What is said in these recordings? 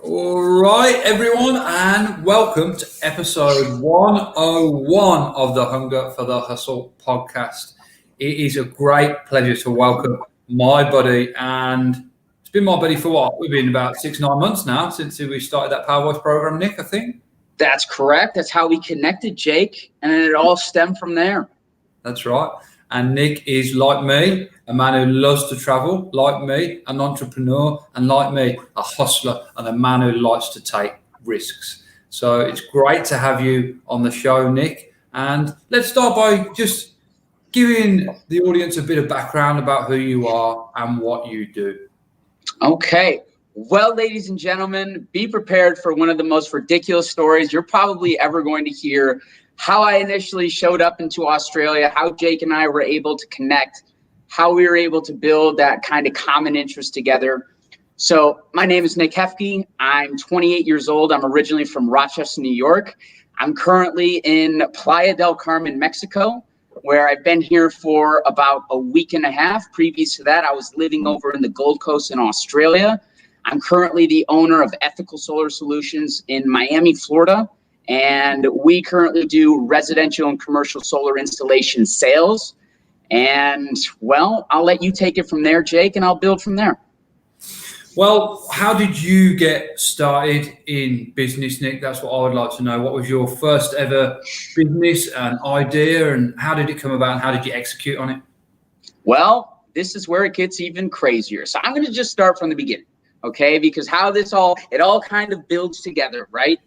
All right, everyone, and welcome to episode 101 of the Hunger for the Hustle podcast. It is a great pleasure to welcome my buddy, and it's been my buddy for what? We've been about 6-9 months now since we started that Power Voice program, Nick, I think. That's correct. That's how we connected, Jake, and it all stemmed from there. That's right. And Nick is, like me, a man who loves to travel, like me, an entrepreneur, and like me, a hustler and a man who likes to take risks. So it's great to have you on the show, Nick. And let's start by just giving the audience a bit of background about who you are and what you do. Okay. Well, ladies and gentlemen, be prepared for one of the most ridiculous stories you're probably ever going to hear. How I initially showed up into Australia, how Jake and I were able to connect, how we were able to build that kind of common interest together. So my name is Nick Hefke. I'm 28 years old. I'm originally from Rochester, New York. I'm currently in Playa del Carmen, Mexico, where I've been here for about a week and a half. Previous to that, I was living over in the Gold Coast in Australia. I'm currently the owner of Ethical Solar Solutions in Miami, Florida. And we currently do residential and commercial solar installation sales. And, well, I'll let you take it from there, Jake, and I'll build from there. Well, how did you get started in business, Nick? That's what I would like to know. What was your first ever business and idea, and how did it come about, and how did you execute on it? Well, this is where it gets even crazier. So I'm going to just start from the beginning, okay? Because how it all kind of builds together, right?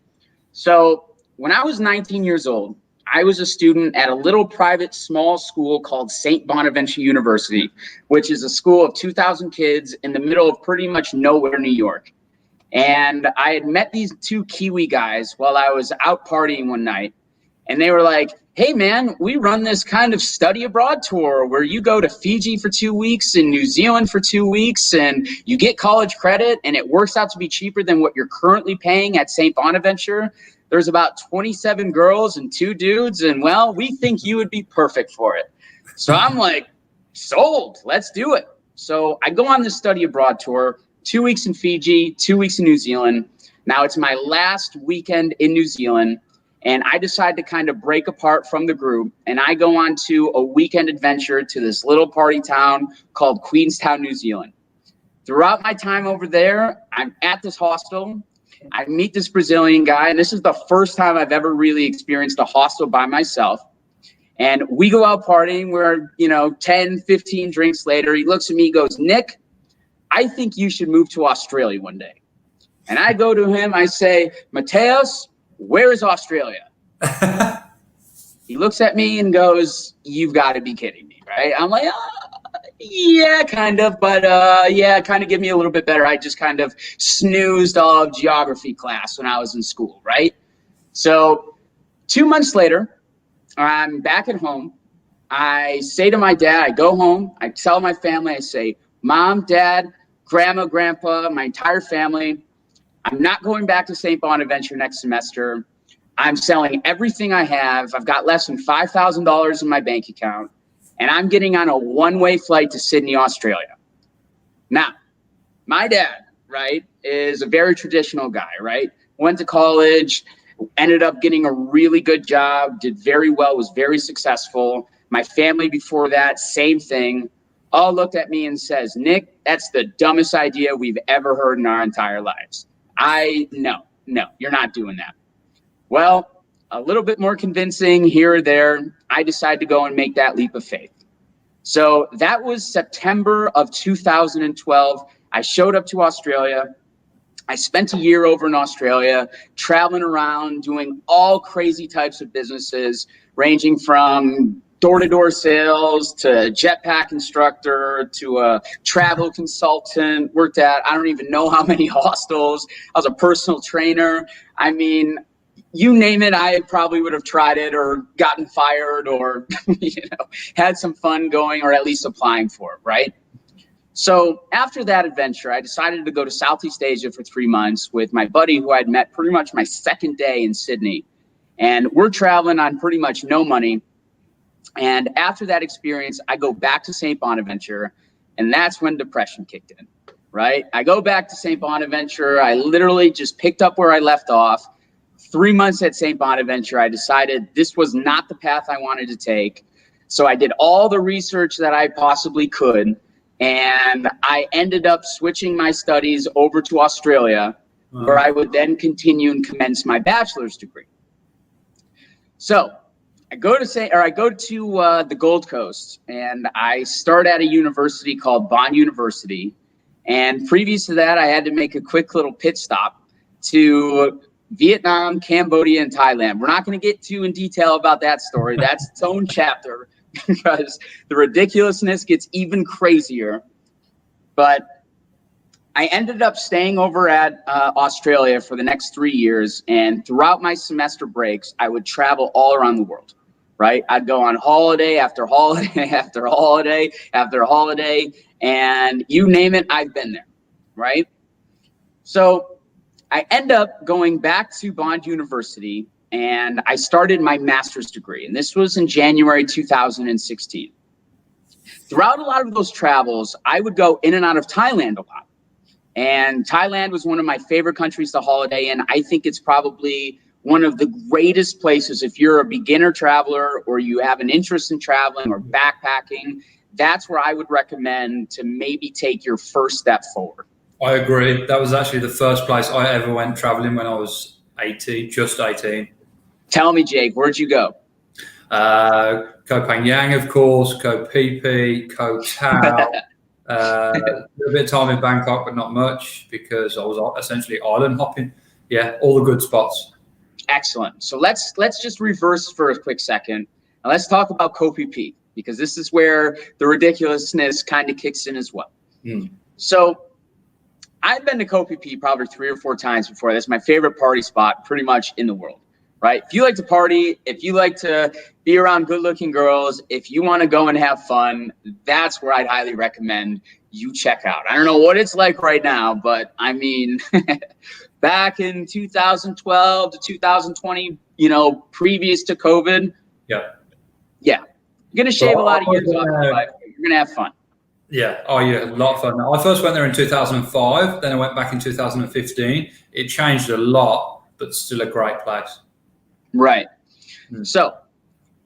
So when I was 19 years old, I was a student at a little private small school called St. Bonaventure University, which is a school of 2,000 kids in the middle of pretty much nowhere, New York. And I had met these two Kiwi guys while I was out partying one night. And they were like, hey, man, we run this kind of study abroad tour where you go to Fiji for 2 weeks and New Zealand for 2 weeks and you get college credit and it works out to be cheaper than what you're currently paying at St. Bonaventure. There's about 27 girls and 2 dudes, and, well, we think you would be perfect for it. So I'm like, sold, let's do it. So I go on this study abroad tour, 2 weeks in Fiji, 2 weeks in New Zealand. Now it's my last weekend in New Zealand, and I decide to kind of break apart from the group, and I go on to a weekend adventure to this little party town called Queenstown, New Zealand. Throughout my time over there, I'm at this hostel. I meet this Brazilian guy, and this is the first time I've ever really experienced a hostel by myself. And we go out partying. We're, 10, 15 drinks later. He looks at me, goes, Nick, I think you should move to Australia one day. And I go to him, I say, Mateus, where is Australia? He looks at me and goes, you've got to be kidding me, right? I'm like, yeah, kind of, but kind of give me a little bit better. I just kind of snoozed all of geography class when I was in school, right? So 2 months later, I'm back at home. I say to my dad, I go home, I tell my family, I say, Mom, Dad, Grandma, Grandpa, my entire family, I'm not going back to St. Bonaventure next semester. I'm selling everything I have. I've got less than $5,000 in my bank account. And I'm getting on a one-way flight to Sydney, Australia. Now, my dad, right, is a very traditional guy, right? Went to college, ended up getting a really good job, did very well, was very successful. My family before that, same thing, all looked at me and says, Nick, that's the dumbest idea we've ever heard in our entire lives. No, you're not doing that. Well, a little bit more convincing here or there, I decided to go and make that leap of faith. So that was September of 2012. I showed up to Australia. I spent a year over in Australia, traveling around, doing all crazy types of businesses, ranging from door-to-door sales to jetpack instructor to a travel consultant, worked at I don't even know how many hostels. I was a personal trainer. I mean, you name it, I probably would have tried it or gotten fired or, had some fun going or at least applying for it, right? So after that adventure, I decided to go to Southeast Asia for 3 months with my buddy who I'd met pretty much my second day in Sydney. And we're traveling on pretty much no money. And after that experience, I go back to St. Bonaventure, and that's when depression kicked in. right? I go back to St. Bonaventure. I literally just picked up where I left off. 3 months at St. Bonaventure, I decided this was not the path I wanted to take. So I did all the research that I possibly could, and I ended up switching my studies over to Australia, where I would then continue and commence my bachelor's degree. So I go to the Gold Coast, and I start at a university called Bond University. And previous to that, I had to make a quick little pit stop to Vietnam, Cambodia, and Thailand. We're not going to get too in detail about that story. That's its own chapter, because the ridiculousness gets even crazier. But I ended up staying over at Australia for the next 3 years. And throughout my semester breaks, I would travel all around the world, right? I'd go on holiday after holiday after holiday after holiday. And you name it, I've been there, right? So I end up going back to Bond University, and I started my master's degree. And this was in January 2016. Throughout a lot of those travels, I would go in and out of Thailand a lot. And Thailand was one of my favorite countries to holiday in. I think it's probably one of the greatest places if you're a beginner traveler or you have an interest in traveling or backpacking. That's where I would recommend to maybe take your first step forward. I agree. That was actually the first place I ever went traveling when I was 18, just 18. Tell me, Jake, where'd you go? Koh Phangan, of course, Koh Phi Phi, Koh Tao. A little bit of time in Bangkok, but not much because I was essentially island hopping. Yeah, all the good spots. Excellent. So let's just reverse for a quick second. And let's talk about Koh Phi Phi, because this is where the ridiculousness kind of kicks in as well. So I've been to Koh Phi Phi probably 3 or 4 times before. That's my favorite party spot pretty much in the world, right? If you like to party, if you like to be around good-looking girls, if you want to go and have fun, that's where I'd highly recommend you check out. I don't know what it's like right now, but I mean, back in 2012 to 2020, previous to COVID. Yeah. You're going to shave a lot of years off your life. You're going to have fun. Yeah. Oh, yeah. A lot of fun. I first went there in 2005. Then I went back in 2015. It changed a lot, but still a great place. Right. So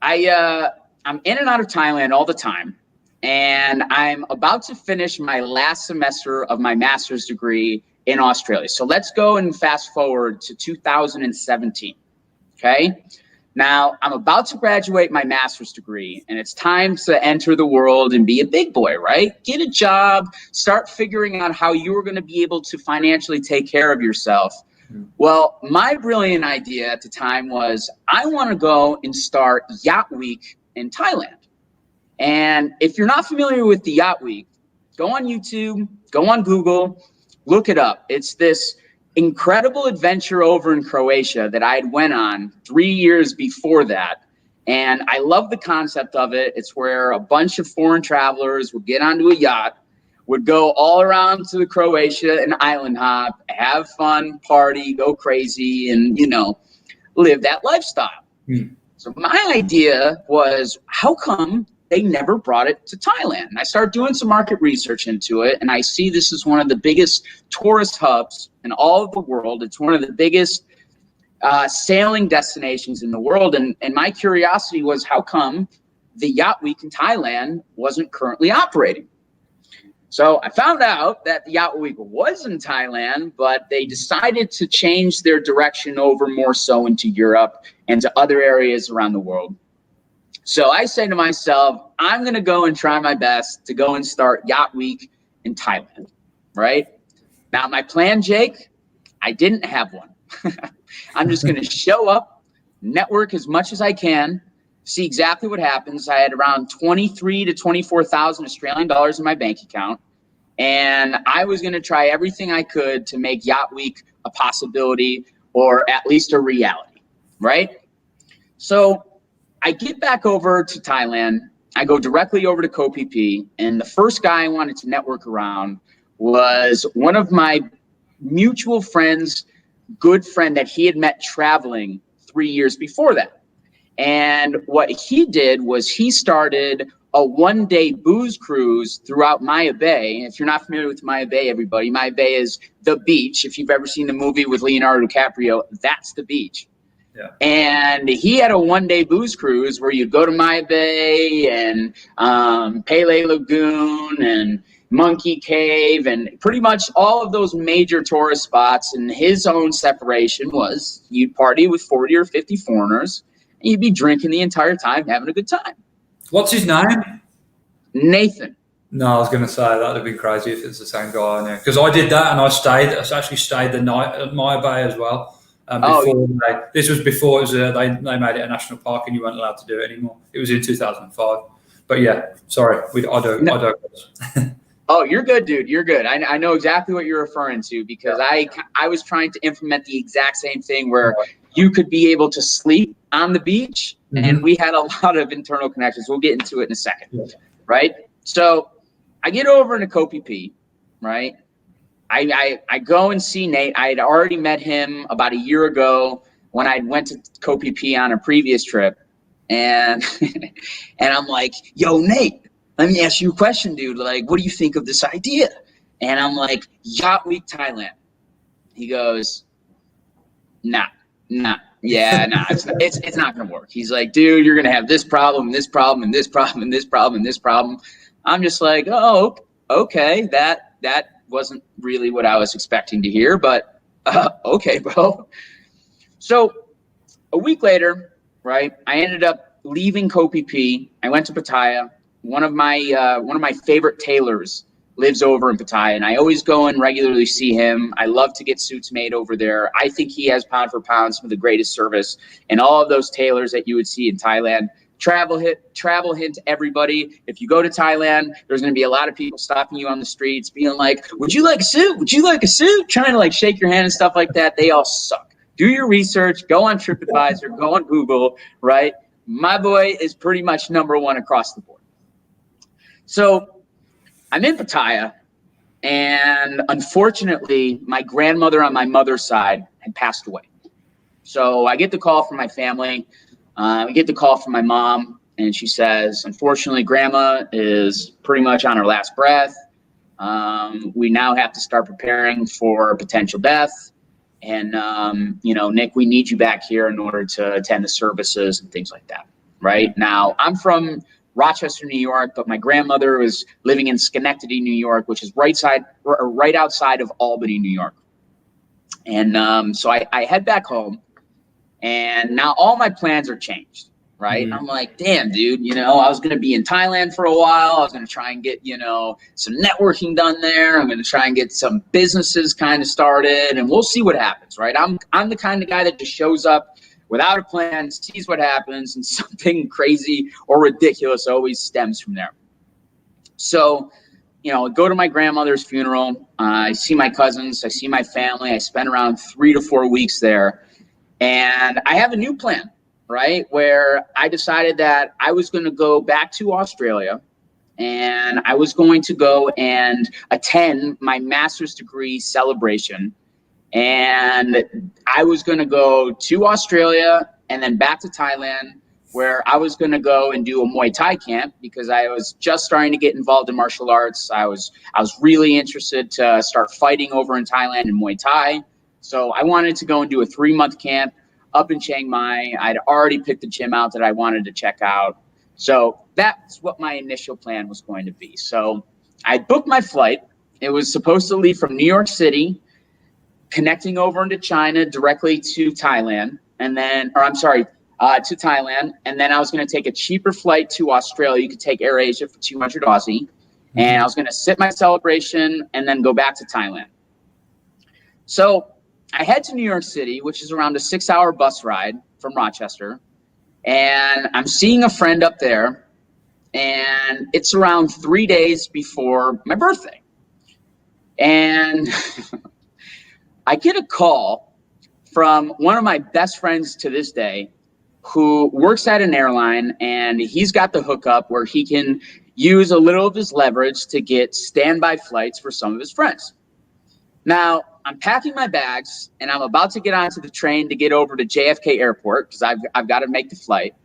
I'm in and out of Thailand all the time. And I'm about to finish my last semester of my master's degree in Australia. So let's go and fast forward to 2017. Okay. Now, I'm about to graduate my master's degree, and it's time to enter the world and be a big boy, right? Get a job, start figuring out how you are going to be able to financially take care of yourself. Well, my brilliant idea at the time was I want to go and start Yacht Week in Thailand. And if you're not familiar with the Yacht Week, go on YouTube, go on Google, look it up. It's this incredible adventure over in Croatia that I had went on 3 years before that. And I love the concept of it. It's where a bunch of foreign travelers would get onto a yacht, would go all around to the Croatia and island hop, have fun, party, go crazy, and, live that lifestyle. So my idea was, how come they never brought it to Thailand? And I started doing some market research into it, and I see this is one of the biggest tourist hubs in all of the world. It's one of the biggest sailing destinations in the world. And my curiosity was, how come the Yacht Week in Thailand wasn't currently operating? So I found out that the Yacht Week was in Thailand, but they decided to change their direction over more so into Europe and to other areas around the world. So I say to myself, I'm going to go and try my best to go and start Yacht Week in Thailand, right? Now, my plan, Jake, I didn't have one. I'm just going to show up, network as much as I can, see exactly what happens. I had around 23 to 24,000 Australian dollars in my bank account, and I was going to try everything I could to make Yacht Week a possibility, or at least a reality, right? So I get back over to Thailand. I go directly over to Koh Phi Phi, and the first guy I wanted to network around was one of my mutual friends, good friend that he had met traveling 3 years before that. And what he did was he started a one-day booze cruise throughout Maya Bay. If you're not familiar with Maya Bay, everybody, Maya Bay is the beach. If you've ever seen the movie with Leonardo DiCaprio, that's the beach. Yeah. And he had a one-day booze cruise where you go to Maya Bay and Pele Lagoon and Monkey Cave and pretty much all of those major tourist spots. And his own separation was you'd party with 40 or 50 foreigners and you'd be drinking the entire time, having a good time. What's his name? Nathan. No, I was going to say that would have been crazy if it's the same guy. I know, because I did that and I actually stayed the night at Maya Bay as well. This was before it was they made it a national park and you weren't allowed to do it anymore. It was in 2005. But yeah, sorry, I don't. Oh, you're good, dude. You're good. I know exactly what you're referring to because I was trying to implement the exact same thing where you could be able to sleep on the beach, and we had a lot of internal connections. We'll get into it in a second, right? So I get over into Koh Phi Phi, right? I go and see Nate. I had already met him about a year ago when I went to Koh Phi Phi on a previous trip, and and I'm like, yo, Nate, let me ask you a question, dude. Like, what do you think of this idea? And I'm like, Yacht Week Thailand. He goes, nah, it's not gonna work. He's like, dude, you're gonna have this problem, this problem, and this problem, and this problem, and this problem. I'm just like, oh, okay, that wasn't really what I was expecting to hear, but okay, bro. So a week later, right, I ended up leaving Koh Phi Phi. I went to Pattaya. One of my favorite tailors lives over in Pattaya, and I always go and regularly see him. I love to get suits made over there. I think he has pound for pound some of the greatest service and all of those tailors that you would see in Thailand. Travel hint to everybody. If you go to Thailand, there's going to be a lot of people stopping you on the streets being like, would you like a suit? Would you like a suit? Trying to like shake your hand and stuff like that. They all suck. Do your research. Go on TripAdvisor. Go on Google, right? My boy is pretty much number one across the board. So I'm in Pattaya, and unfortunately, my grandmother on my mother's side had passed away. So I get the call from my family. I get the call from my mom, and she says, unfortunately, Grandma is pretty much on her last breath. We now have to start preparing for potential death. And, Nick, we need you back here in order to attend the services and things like that. Right now, I'm from Rochester, New York, but my grandmother was living in Schenectady, New York, which is right outside of Albany, New York. And so I head back home, and now all my plans are changed, right? I'm like, damn, dude, I was going to be in Thailand for a while. I was going to try and get, some networking done there. I'm going to try and get some businesses kind of started, and we'll see what happens, right? I'm the kind of guy that just shows up without a plan, sees what happens, and something crazy or ridiculous always stems from there. So, go to my grandmother's funeral. I see my cousins. I see my family. I spend around 3 to 4 weeks there. And I have a new plan, right, where I decided that I was going to go back to Australia, and I was going to go and attend my master's degree celebration. And I was going to go to Australia and then back to Thailand, where I was going to go and do a Muay Thai camp because I was just starting to get involved in martial arts. I was really interested to start fighting over in Thailand in Muay Thai. So I wanted to go and do a 3-month camp up in Chiang Mai. I'd already picked the gym out that I wanted to check out. So that's what my initial plan was going to be. So I booked my flight. It was supposed to leave from New York City, connecting over into China directly to Thailand, to Thailand. And then I was going to take a cheaper flight to Australia. You could take AirAsia for 200 Aussie. And I was going to sit my celebration and then go back to Thailand. So I head to New York City, which is around a 6-hour bus ride from Rochester. And I'm seeing a friend up there. And it's around 3 days before my birthday. And I get a call from one of my best friends to this day who works at an airline, and he's got the hookup where he can use a little of his leverage to get standby flights for some of his friends. Now, I'm packing my bags, and I'm about to get onto the train to get over to JFK Airport because I've got to make the flight.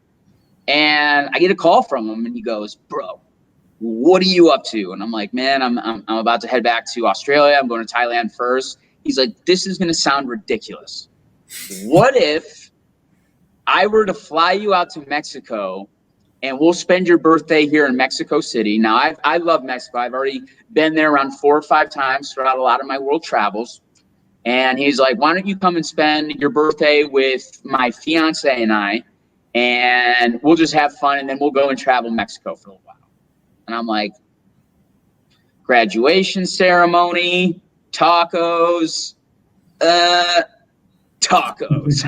And I get a call from him, and he goes, bro, what are you up to? And I'm like, man, I'm about to head back to Australia. I'm going to Thailand first. He's like, this is going to sound ridiculous. What if I were to fly you out to Mexico and we'll spend your birthday here in Mexico City? Now, I love Mexico. I've already been there around 4 or 5 times throughout a lot of my world travels. And he's like, why don't you come and spend your birthday with my fiance and I, and we'll just have fun, and then we'll go and travel Mexico for a while. And I'm like, graduation ceremony, tacos, tacos.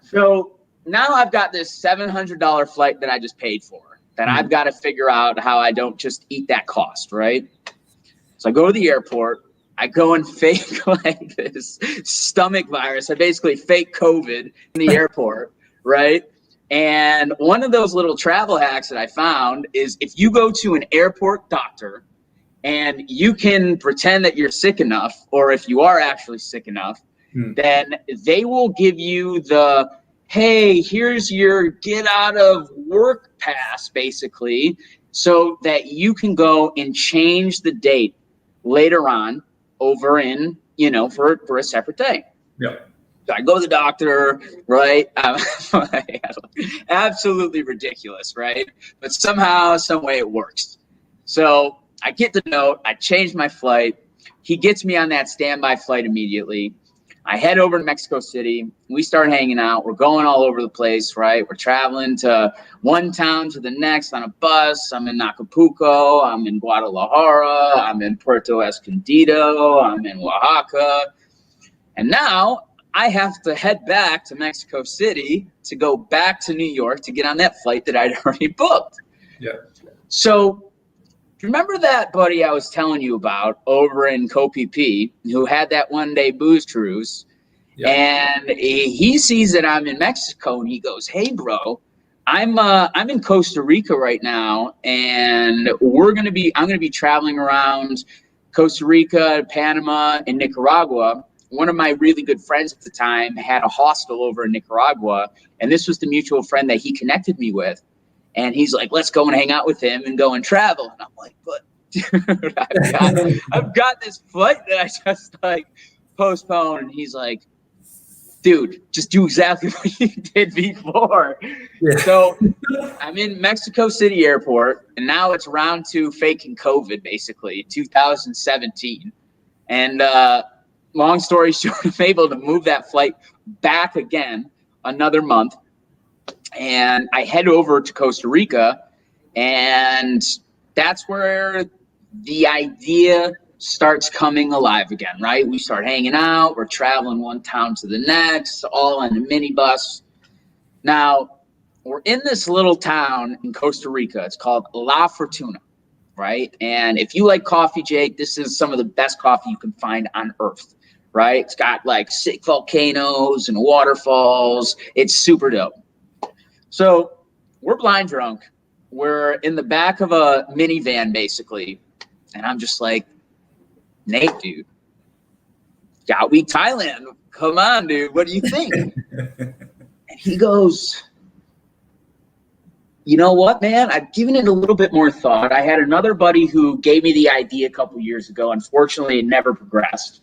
So now I've got this $700 flight that I just paid for that I've got to figure out how I don't just eat that cost, right? So I go to the airport. I go and fake like this stomach virus. I basically fake COVID in the airport, right? And one of those little travel hacks that I found is if you go to an airport doctor and you can pretend that you're sick enough, or if you are actually sick enough, then they will give you the, hey, here's your get out of work pass, basically, so that you can go and change the date later on over in, for a separate day. Yeah. So I go to the doctor, right? Absolutely ridiculous, right? But somehow, some way it works. So I get the note. I change my flight. He gets me on that standby flight immediately. I head over to Mexico City. We start hanging out. We're going all over the place, right? We're traveling to one town to the next on a bus. I'm in Acapulco. I'm in Guadalajara. I'm in Puerto Escondido. I'm in Oaxaca. And now I have to head back to Mexico City to go back to New York to get on that flight that I'd already booked. Yeah. So remember that buddy I was telling you about over in Kopipi who had that one-day booze cruise? Yeah. And he sees that I'm in Mexico, and he goes, hey, bro, I'm in Costa Rica right now, and I'm going to be traveling around Costa Rica, Panama, and Nicaragua. One of my really good friends at the time had a hostel over in Nicaragua, and this was the mutual friend that he connected me with. And he's like, let's go and hang out with him and go and travel. And I'm like, but dude, I've got this flight that I just postponed. And he's like, dude, just do exactly what you did before. Yeah. So I'm in Mexico City Airport, and now it's round 2 faking COVID, basically, 2017. And long story short, I'm able to move that flight back again another month. And I head over to Costa Rica, and that's where the idea starts coming alive again, right? We start hanging out. We're traveling one town to the next, all in a minibus. Now, we're in this little town in Costa Rica. It's called La Fortuna, right? And if you like coffee, Jake, this is some of the best coffee you can find on earth, right? It's got like sick volcanoes and waterfalls. It's super dope. So we're blind drunk. We're in the back of a minivan, basically. And I'm just like, Nate, dude, got we Thailand. Come on, dude. What do you think? And he goes, you know what, man? I've given it a little bit more thought. I had another buddy who gave me the idea a couple years ago. Unfortunately, it never progressed.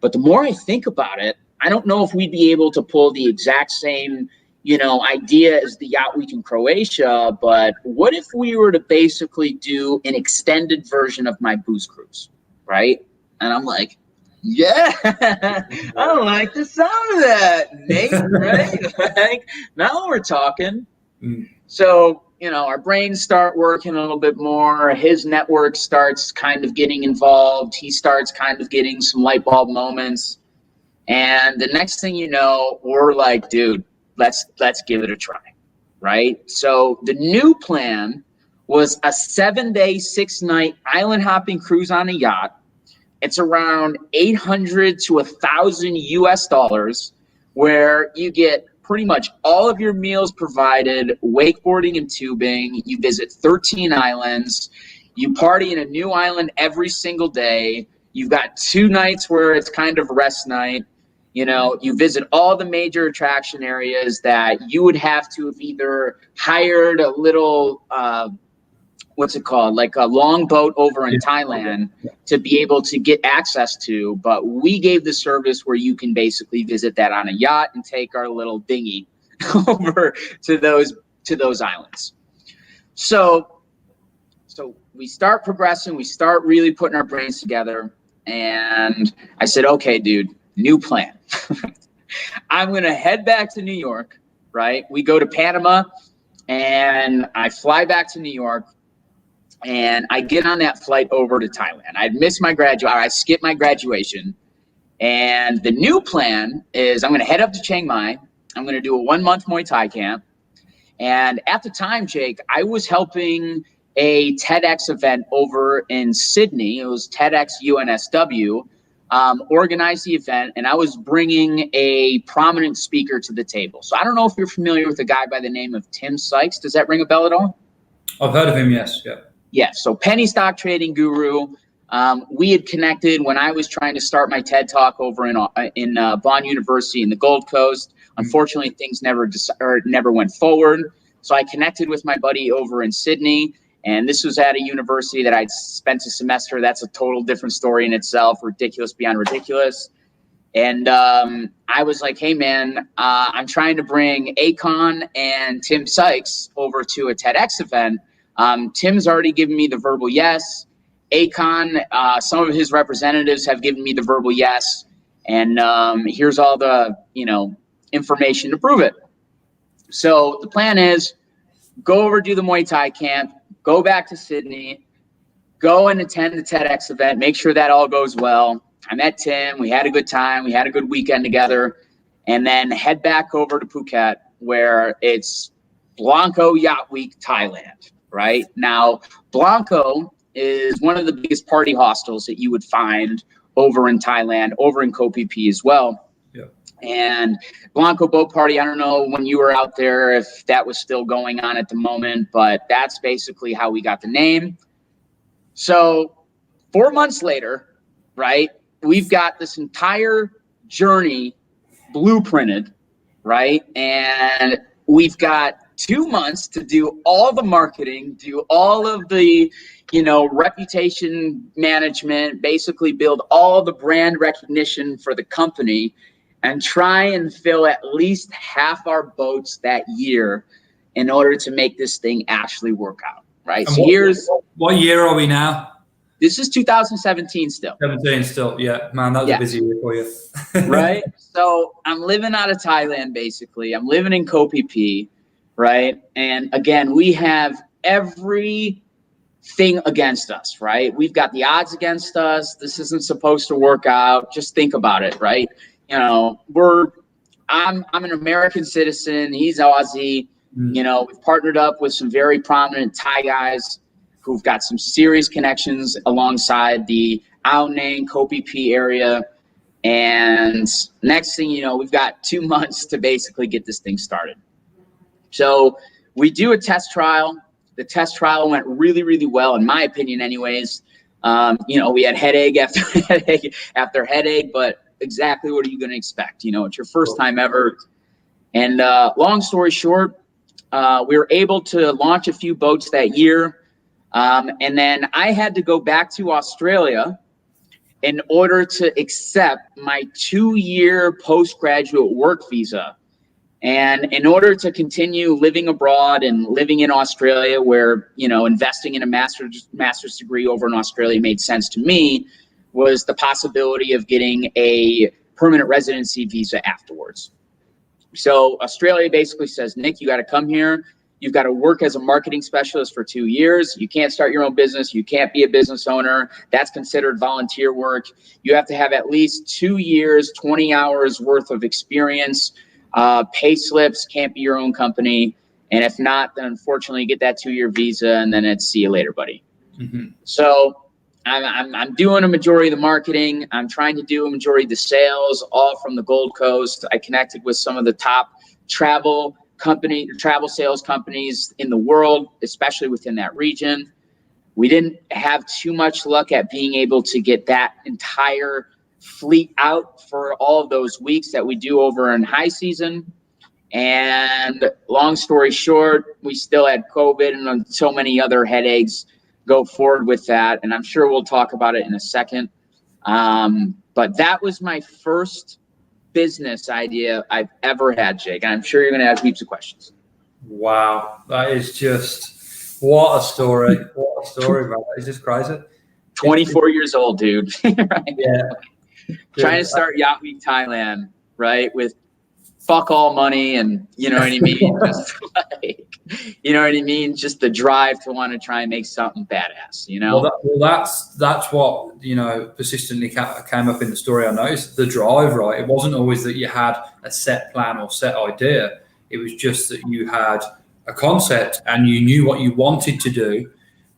But the more I think about it, I don't know if we'd be able to pull the exact same idea as the Yacht Week in Croatia, but what if we were to basically do an extended version of my booze cruise, right? And I'm like, yeah, I don't like the sound of that, Nate, right? Like, now we're talking. So, our brains start working a little bit more. His network starts kind of getting involved. He starts kind of getting some light bulb moments. And the next thing you know, we're like, dude, let's give it a try, right? So the new plan was a 7-day, 6-night island hopping cruise on a yacht. It's around $800 to $1,000 where you get pretty much all of your meals provided, wakeboarding and tubing. You visit 13 islands. You party in a new island every single day. You've got 2 nights where it's kind of rest night. You visit all the major attraction areas that you would have to have either hired a little, what's it called? Like a long boat over in Thailand to be able to get access to. But we gave the service where you can basically visit that on a yacht and take our little dinghy over to those islands. So we start progressing, we start really putting our brains together. And I said, okay, dude, new plan. I'm going to head back to New York, right? We go to Panama and I fly back to New York and I get on that flight over to Thailand. I'd missed my I skipped my graduation. And the new plan is I'm going to head up to Chiang Mai. I'm going to do a 1-month Muay Thai camp. And at the time, Jake, I was helping a TEDx event over in Sydney. It was TEDx UNSW, organized the event, and I was bringing a prominent speaker to the table. So I don't know if you're familiar with a guy by the name of Tim Sykes. Does that ring a bell at all? I've heard of him, yes. Yeah. Yeah, so penny stock trading guru. We had connected when I was trying to start my TED Talk over in Bond University in the Gold Coast. Unfortunately, things never went forward. So I connected with my buddy over in Sydney, and this was at a university that I'd spent a semester. That's a total different story in itself, ridiculous beyond ridiculous. And I was like, hey, man, I'm trying to bring Akon and Tim Sykes over to a TEDx event. Tim's already given me the verbal yes. Akon, some of his representatives have given me the verbal yes. And here's all the, information to prove it. So the plan is go over, do the Muay Thai camp, go back to Sydney, go and attend the TEDx event, make sure that all goes well. I met Tim. We had a good time. We had a good weekend together. And then head back over to Phuket, where it's Blanco Yacht Week, Thailand, right? Now, Blanco is one of the biggest party hostels that you would find over in Thailand, over in Koh Phi Phi as well. Yeah. And Blanco Boat Party, I don't know when you were out there if that was still going on at the moment, but that's basically how we got the name. So 4 months later, right, we've got this entire journey blueprinted, right? And we've got 2 months to do all the marketing, do all of the, reputation management, basically build all the brand recognition for the company and try and fill at least half our boats that year in order to make this thing actually work out, right? And So what year are we now? This is 2017 still. 17 still, yeah. Man, that was a busy year for you. Right? So I'm living out of Thailand, basically. I'm living in Koh Phi Phi, right? And again, we have everything against us, right? We've got the odds against us. This isn't supposed to work out. Just think about it, right? I'm an American citizen. He's Aussie. We've partnered up with some very prominent Thai guys who've got some serious connections alongside the Ao Nang, Koh Phi Phi area. And next thing you know, we've got 2 months to basically get this thing started. So we do a test trial. The test trial went really, really well, in my opinion anyways. We had headache after headache after headache, but exactly what are you going to expect? It's your first time ever. And long story short, we were able to launch a few boats that year. And then I had to go back to Australia in order to accept my 2-year postgraduate work visa. And in order to continue living abroad and living in Australia where, investing in a master's degree over in Australia made sense to me, was the possibility of getting a permanent residency visa afterwards. So Australia basically says, Nick, you got to come here. You've got to work as a marketing specialist for 2 years. You can't start your own business. You can't be a business owner. That's considered volunteer work. You have to have at least 2 years, 20 hours worth of experience. Pay slips, can't be your own company. And if not, then unfortunately you get that 2-year visa and then it's see you later, buddy. Mm-hmm. So I'm doing a majority of the marketing. I'm trying to do a majority of the sales, all from the Gold Coast. I connected with some of the top travel sales companies in the world, especially within that region. We didn't have too much luck at being able to get that entire fleet out for all of those weeks that we do over in high season. And long story short, we still had COVID and so many other headaches go forward with that. And I'm sure we'll talk about it in a second. But that was my first business idea I've ever had, Jake. And I'm sure you're going to have heaps of questions. Wow. That is just, what a story. What a story, man. It's just crazy. 24 years old, dude. Right? Yeah. Trying to start Yacht Week Thailand, right? With fuck all money and, you know what I mean? Just like, you know what I mean? Just the drive to want to try and make something badass, you know? That's what, you know, persistently came up in the story. I noticed the drive, right? It wasn't always that you had a set plan or set idea. It was just that you had a concept and you knew what you wanted to do.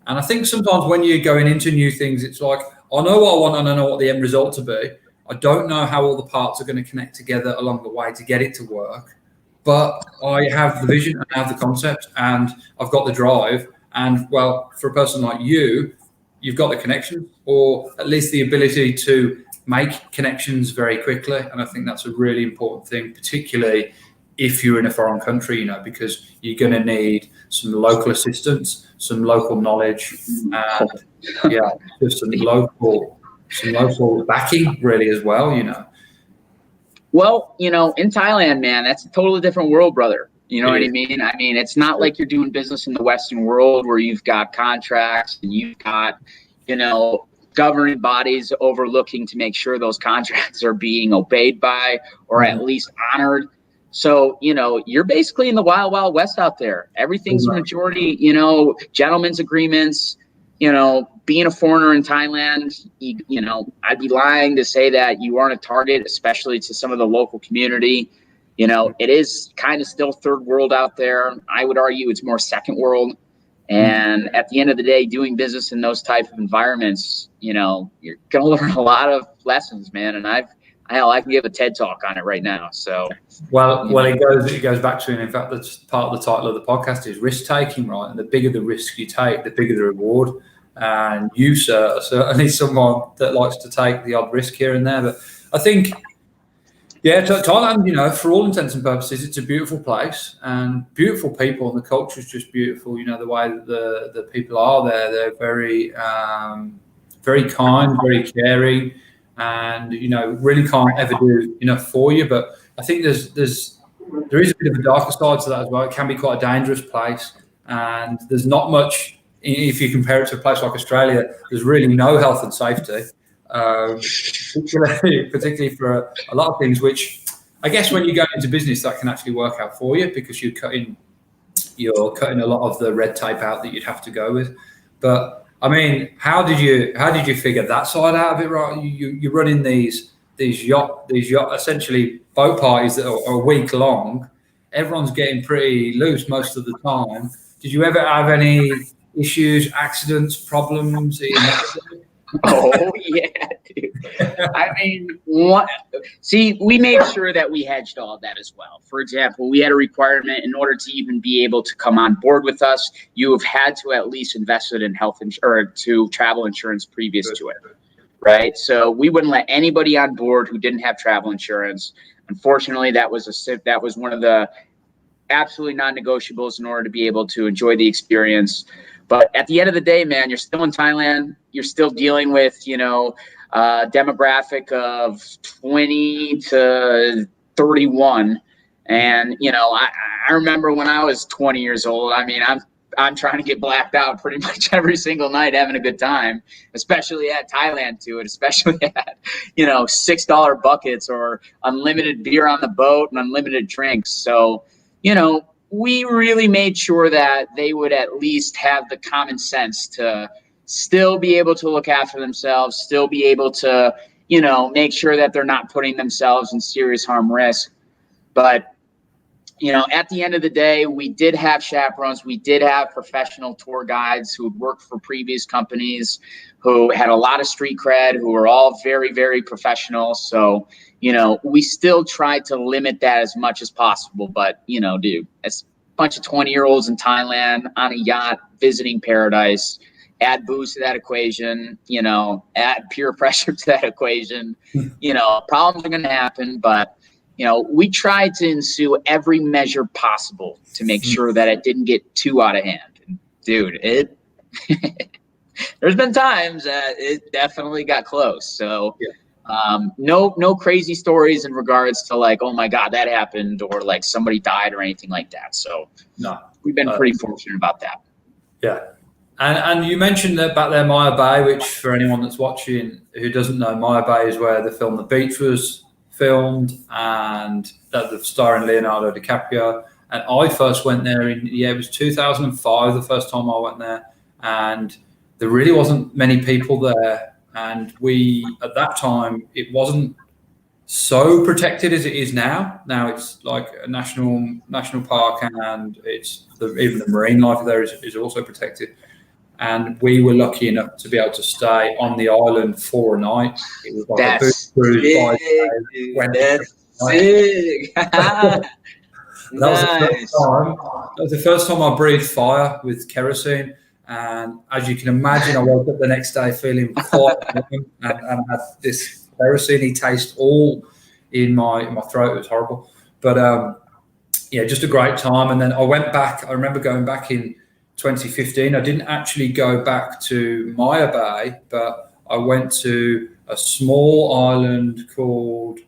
And I think sometimes when you're going into new things, it's like, I know what I want and I know what the end result to be. I don't know how all the parts are going to connect together along the way to get it to work, but I have the vision and I have the concept and I've got the drive. And well, for a person like you, you've got the connection, or at least the ability to make connections very quickly. And I think that's a really important thing, particularly if you're in a foreign country, you know, because you're going to need some local assistance, some local knowledge, and yeah, just some local backing really as well, you know. Well, you know, in Thailand, man, that's a totally different world, brother. You know what I mean? I mean, it's not like you're doing business in the Western world where you've got contracts and you've got, you know, governing bodies overlooking to make sure those contracts are being obeyed by or at least honored. So, you know, you're basically in the wild, wild west out there. Everything's majority, you know, gentlemen's agreements. You know, being a foreigner in Thailand, you know, I'd be lying to say that you aren't a target, especially to some of the local community. You know, it is kind of still third world out there. I would argue it's more second world. And at the end of the day, doing business in those type of environments, you know, you're going to learn a lot of lessons, man. And I can give a TED talk on it right now. So, it goes back to, and in fact, that's part of the title of the podcast is risk taking, right? And the bigger the risk you take, the bigger the reward. And you, sir, are certainly someone that likes to take the odd risk here and there. But I think, yeah, Thailand, you know, for all intents and purposes, it's a beautiful place and beautiful people, and the culture is just beautiful. You know, the way that the people are there, they're very, very kind, very caring. And, you know, really can't ever do enough for you. But I think there is a bit of a darker side to that as well. It can be quite a dangerous place, and there's not much, if you compare it to a place like Australia, there's really no health and safety, particularly for a lot of things, which I guess when you go into business, that can actually work out for you because you're cutting a lot of the red tape out that you'd have to go with. But I mean, how did you figure that side out of it? Right, you're running these yacht essentially boat parties that are a week long. Everyone's getting pretty loose most of the time. Did you ever have any issues, accidents, problems? Oh yeah, dude. I mean, we made sure that we hedged all of that as well. For example, we had a requirement in order to even be able to come on board with us, you have had to at least invest in health insurance to travel insurance previous to it, right? So we wouldn't let anybody on board who didn't have travel insurance. Unfortunately, that was one of the absolutely non-negotiables in order to be able to enjoy the experience. But at the end of the day, man, you're still in Thailand. You're still dealing with, you know, demographic of 20 to 31. And, you know, I remember when I was 20 years old, I mean, I'm trying to get blacked out pretty much every single night, having a good time, especially at Thailand to it, especially at, you know, $6 buckets or unlimited beer on the boat and unlimited drinks. So, you know, we really made sure that they would at least have the common sense to still be able to look after themselves, still be able to, you know, make sure that they're not putting themselves in serious harm risk. But, you know, at the end of the day, we did have chaperones. We did have professional tour guides who had worked for previous companies, who had a lot of street cred, who were all very, very professional. So, you know, we still tried to limit that as much as possible. But, you know, dude, it's a bunch of 20-year-olds in Thailand on a yacht visiting paradise. add booze to that equation, you know, add peer pressure to that equation. You know, problems are going to happen, but, you know, we tried to ensue every measure possible to make sure that it didn't get too out of hand. And dude, there's been times that it definitely got close. So no crazy stories in regards to like, oh my God, that happened, or like somebody died or anything like that. So no, we've been pretty fortunate about that. Yeah. And you mentioned that back there, Maya Bay, which for anyone that's watching who doesn't know, Maya Bay is where the film The Beach was filmed, and that the starring Leonardo DiCaprio. And I first went there it was 2005, the first time I went there, and there really wasn't many people there. And at that time, it wasn't so protected as it is now. Now it's like a national park, and even the marine life there is also protected. And we were lucky enough to be able to stay on the island for a night. It was like a boat cruise. That's sick. That was the first time I breathed fire with kerosene. And as you can imagine, I woke up the next day feeling quite and I had this kerosene taste all in my throat. It was horrible. But just a great time. And then I went back. I remember going back in 2015. I didn't actually go back to Maya Bay, but I went to a small island called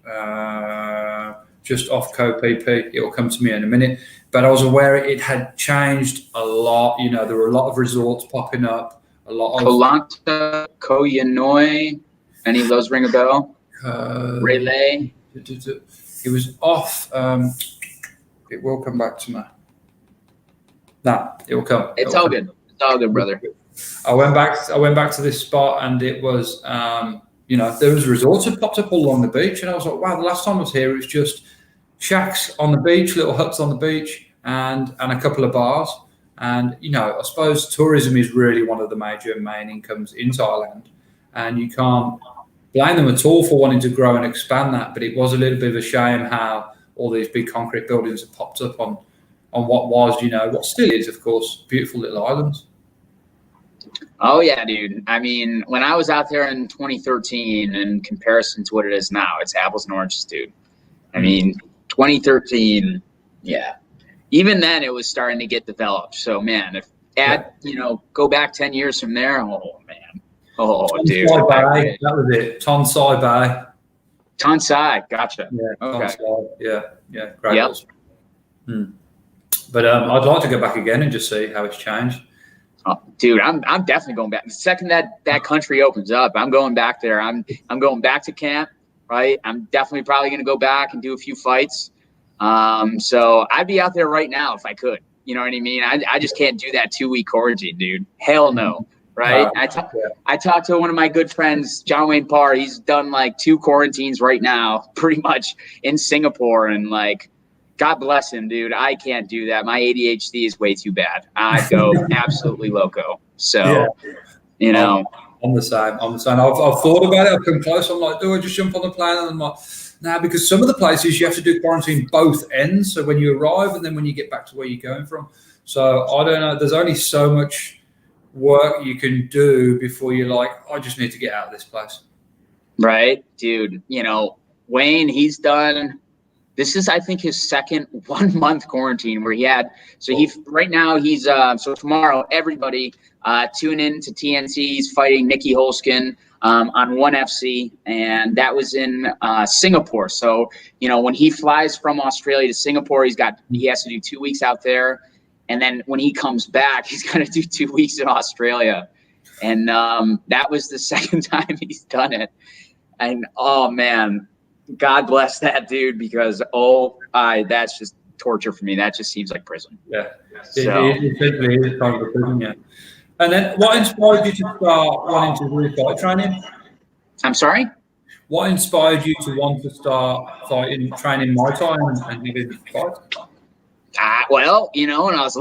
just off Koh Phi Phi. It will come to me in a minute. But I was aware it had changed a lot. You know, there were a lot of resorts popping up. A lot of Koh Lanta, Koh Yanoi. Any of those ring a bell? Relay. It was off. It will come back to me. Nah, it will come. It's all good. It's all good, brother. I went back to this spot, and it was, there was resorts that popped up all along the beach, and I was like, wow, the last time I was here, it was just shacks on the beach, little huts on the beach, and a couple of bars. And, I suppose tourism is really one of the main incomes in Thailand, and you can't blame them at all for wanting to grow and expand that. But it was a little bit of a shame how all these big concrete buildings have popped up on what was, what still is, of course, beautiful little islands. Oh, yeah, dude. I mean, when I was out there in 2013, in comparison to what it is now, it's apples and oranges, dude. I mean, 2013, yeah. Even then, it was starting to get developed. So, man, go back 10 years from there, oh, man. Oh, dude. That was it. Tonsai Bay. Tonsai, gotcha. Yeah, okay. Tonsai. Yeah, great. Yep. But I'd like to go back again and just see how it's changed. Oh, dude, I'm definitely going back. The second that country opens up, I'm going back there. I'm going back to camp, right? I'm definitely probably going to go back and do a few fights. So I'd be out there right now if I could. You know what I mean? I just can't do that 2-week quarantine, dude. Hell no, right? I talked to one of my good friends, John Wayne Parr. He's done like 2 quarantines right now, pretty much in Singapore, and like, God bless him, dude. I can't do that. My ADHD is way too bad. I go absolutely loco. So, I'm the same. I've thought about it. I've come close. I'm like, do I just jump on the plane? And I'm like, nah, because some of the places you have to do quarantine both ends. So when you arrive and then when you get back to where you're going from. So I don't know. There's only so much work you can do before you're like, I just need to get out of this place. Right, dude. Wayne, he's done. This is, I think, his second 1-month quarantine where right now he's, so tomorrow, everybody tune in to TNC. He's fighting Nicky Holskin on ONE FC, and that was in Singapore. So, when he flies from Australia to Singapore, he has to do 2 weeks out there. And then when he comes back, he's going to do 2 weeks in Australia. And that was the second time he's done it. And, oh, man. God bless that dude, because that's just torture for me. That just seems like prison. Yeah, so. It simply is kind of a prison, yeah. And then, what inspired you to start wanting to do fight training? I'm sorry. What inspired you to want to start training Muay Thai and having fights? Well, when I was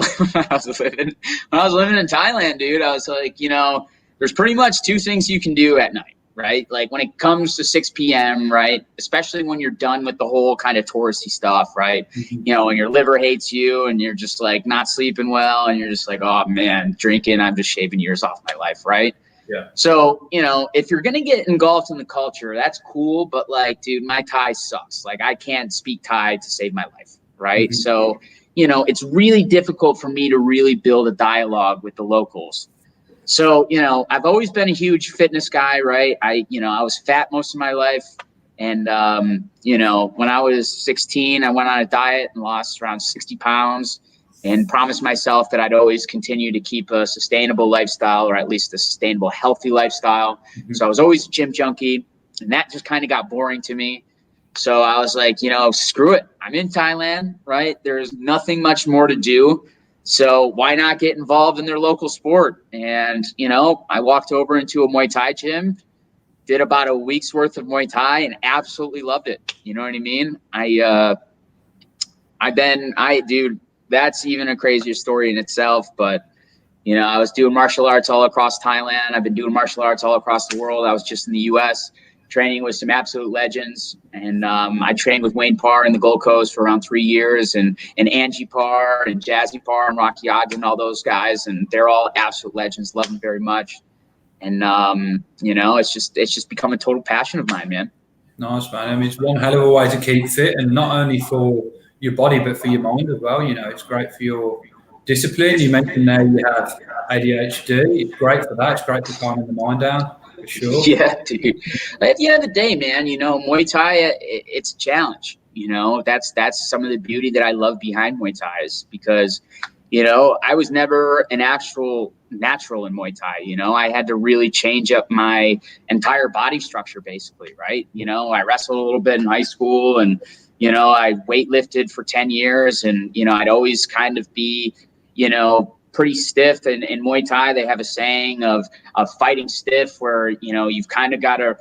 living in Thailand, dude, I was like, there's pretty much 2 things you can do at night. right? Like when it comes to 6 p.m., right? Especially when you're done with the whole kind of touristy stuff, right? You know, when your liver hates you and you're just like not sleeping well and you're just like, oh man, drinking, I'm just shaving years off my life, right? Yeah. So, you know, if you're going to get engulfed in the culture, that's cool. But like, dude, my Thai sucks. Like I can't speak Thai to save my life, right? So, you know, it's really difficult for me to really build a dialogue with the locals. So, you know, I've always been a huge fitness guy, right? I was fat most of my life. And, you know, when I was 16, I went on a diet and lost around 60 pounds and promised myself that I'd always continue to keep a sustainable lifestyle, or at least a sustainable, healthy lifestyle. So I was always a gym junkie, and that just kind of got boring to me. So I was like, you know, screw it. I'm in Thailand, right? There's nothing much more to do. So why not get involved in their local sport? And, you know, I walked over into a Muay Thai gym, did about a week's worth of Muay Thai and absolutely loved it. You know what I mean? Dude, that's even a crazier story in itself. But, you know, I was doing martial arts all across Thailand. I've been doing martial arts all across the world. I was just in the U.S. training with some absolute legends. And I trained with Wayne Parr in the Gold Coast for around 3 years, and Angie Parr and Jazzy Parr and Rocky Ogden, all those guys. And they're all absolute legends. Love them very much. And, you know, it's just become a total passion of mine, man. Nice, man. I mean, it's one hell of a way to keep fit, and not only for your body, but for your mind as well. You know, it's great for your discipline. You mentioned there you have ADHD. It's great for that. It's great for calming the mind down, for sure. Yeah, dude. At the end of the day, man, you know, Muay Thai, it's a challenge. You know, that's some of the beauty that I love behind Muay Thai, is because, you know, I was never an actual natural in Muay Thai. You know, I had to really change up my entire body structure, basically, right? You know, I wrestled a little bit in high school, and, you know, I weightlifted for 10 years, and, you know, I'd always kind of be, you know, pretty stiff. And in Muay Thai, they have a saying of fighting stiff, where, you know, you've kind of got to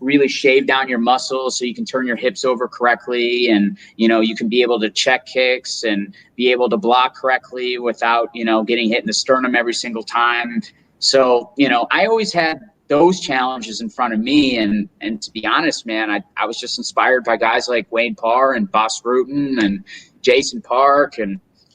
really shave down your muscles so you can turn your hips over correctly, and, you know, you can be able to check kicks and be able to block correctly without, you know, getting hit in the sternum every single time. So, you know, I always had those challenges in front of me, and to be honest, man, I was just inspired by guys like Wayne Parr and Boss Rutan and Jason Park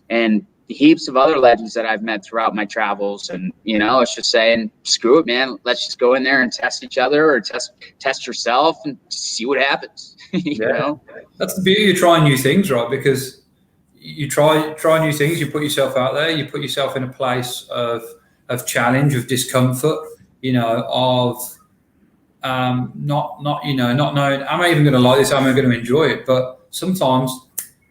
and heaps of other legends that I've met throughout my travels. And, you know, it's just saying, screw it, man. Let's just go in there and test each other, or test yourself and see what happens. You know? That's the beauty of trying new things, right? Because you try new things, you put yourself out there, you put yourself in a place of challenge, of discomfort, you know, of not knowing, am I even going to like this? Am I going to enjoy it? But sometimes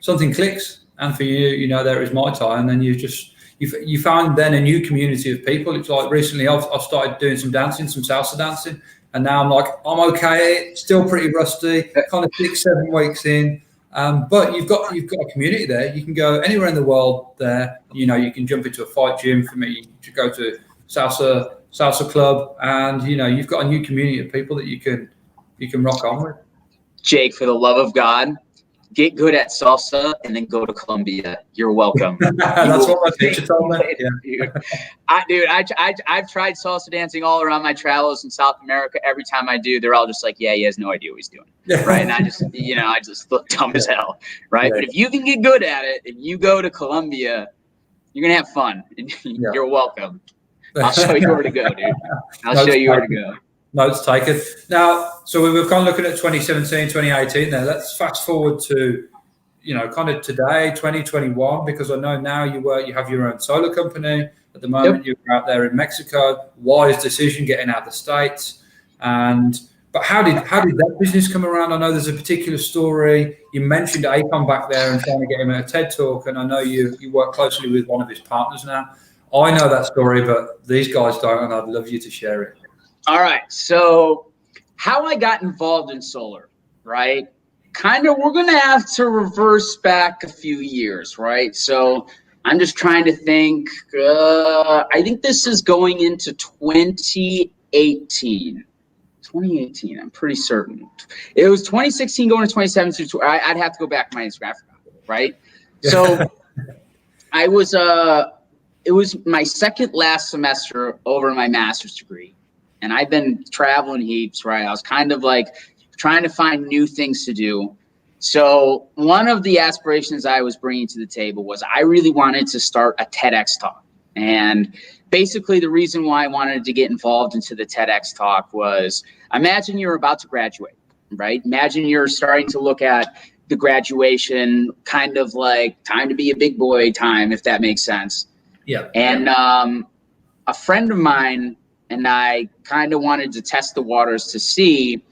something clicks. And for you, you know, there is Muay Thai, and then you found then a new community of people. It's like recently I've started doing some dancing, some salsa dancing, and now I'm like, I'm okay, still pretty rusty, kind of 6-7 weeks in. But you've got a community there. You can go anywhere in the world there. You know, you can jump into a fight gym. For me, to go to salsa club, and, you know, you've got a new community of people that you can rock on with. Jake, for the love of God, get good at salsa and then go to Colombia. You're welcome. That's what my teacher told me. Yeah. I've tried salsa dancing all around my travels in South America. Every time I do, they're all just like, yeah, he has no idea what he's doing. Right. And I just look dumb as hell. Right. But if you can get good at it and you go to Colombia, you're going to have fun. You're welcome. I'll show you where to go, dude. I'll show you where to go. Notes taken. Now, so we were kind of looking at 2017, 2018 there. Let's fast forward to, you know, kind of today, 2021, because I know now you have your own solar company. At the moment, You're out there in Mexico. Wise decision getting out of the States. But how did that business come around? I know there's a particular story. You mentioned Akon back there and trying to get him at a TED Talk, and I know you work closely with one of his partners now. I know that story, but these guys don't, and I'd love you to share it. All right. So how I got involved in solar, right? Kind of, we're going to have to reverse back a few years, right? So I'm just trying to think. I think this is going into 2018. 2018, I'm pretty certain. It was 2016 going to 2017. I'd have to go back to my Instagram, right? So it was my second last semester over my master's degree. and I've been traveling heaps, right? I was kind of like trying to find new things to do. So one of the aspirations I was bringing to the table was I really wanted to start a TEDx talk. And basically the reason why I wanted to get involved into the TEDx talk was, imagine you're about to graduate, right? Imagine you're starting to look at the graduation, kind of like time to be a big boy time, if that makes sense. Yeah. And a friend of mine and I kind of wanted to test the waters to see,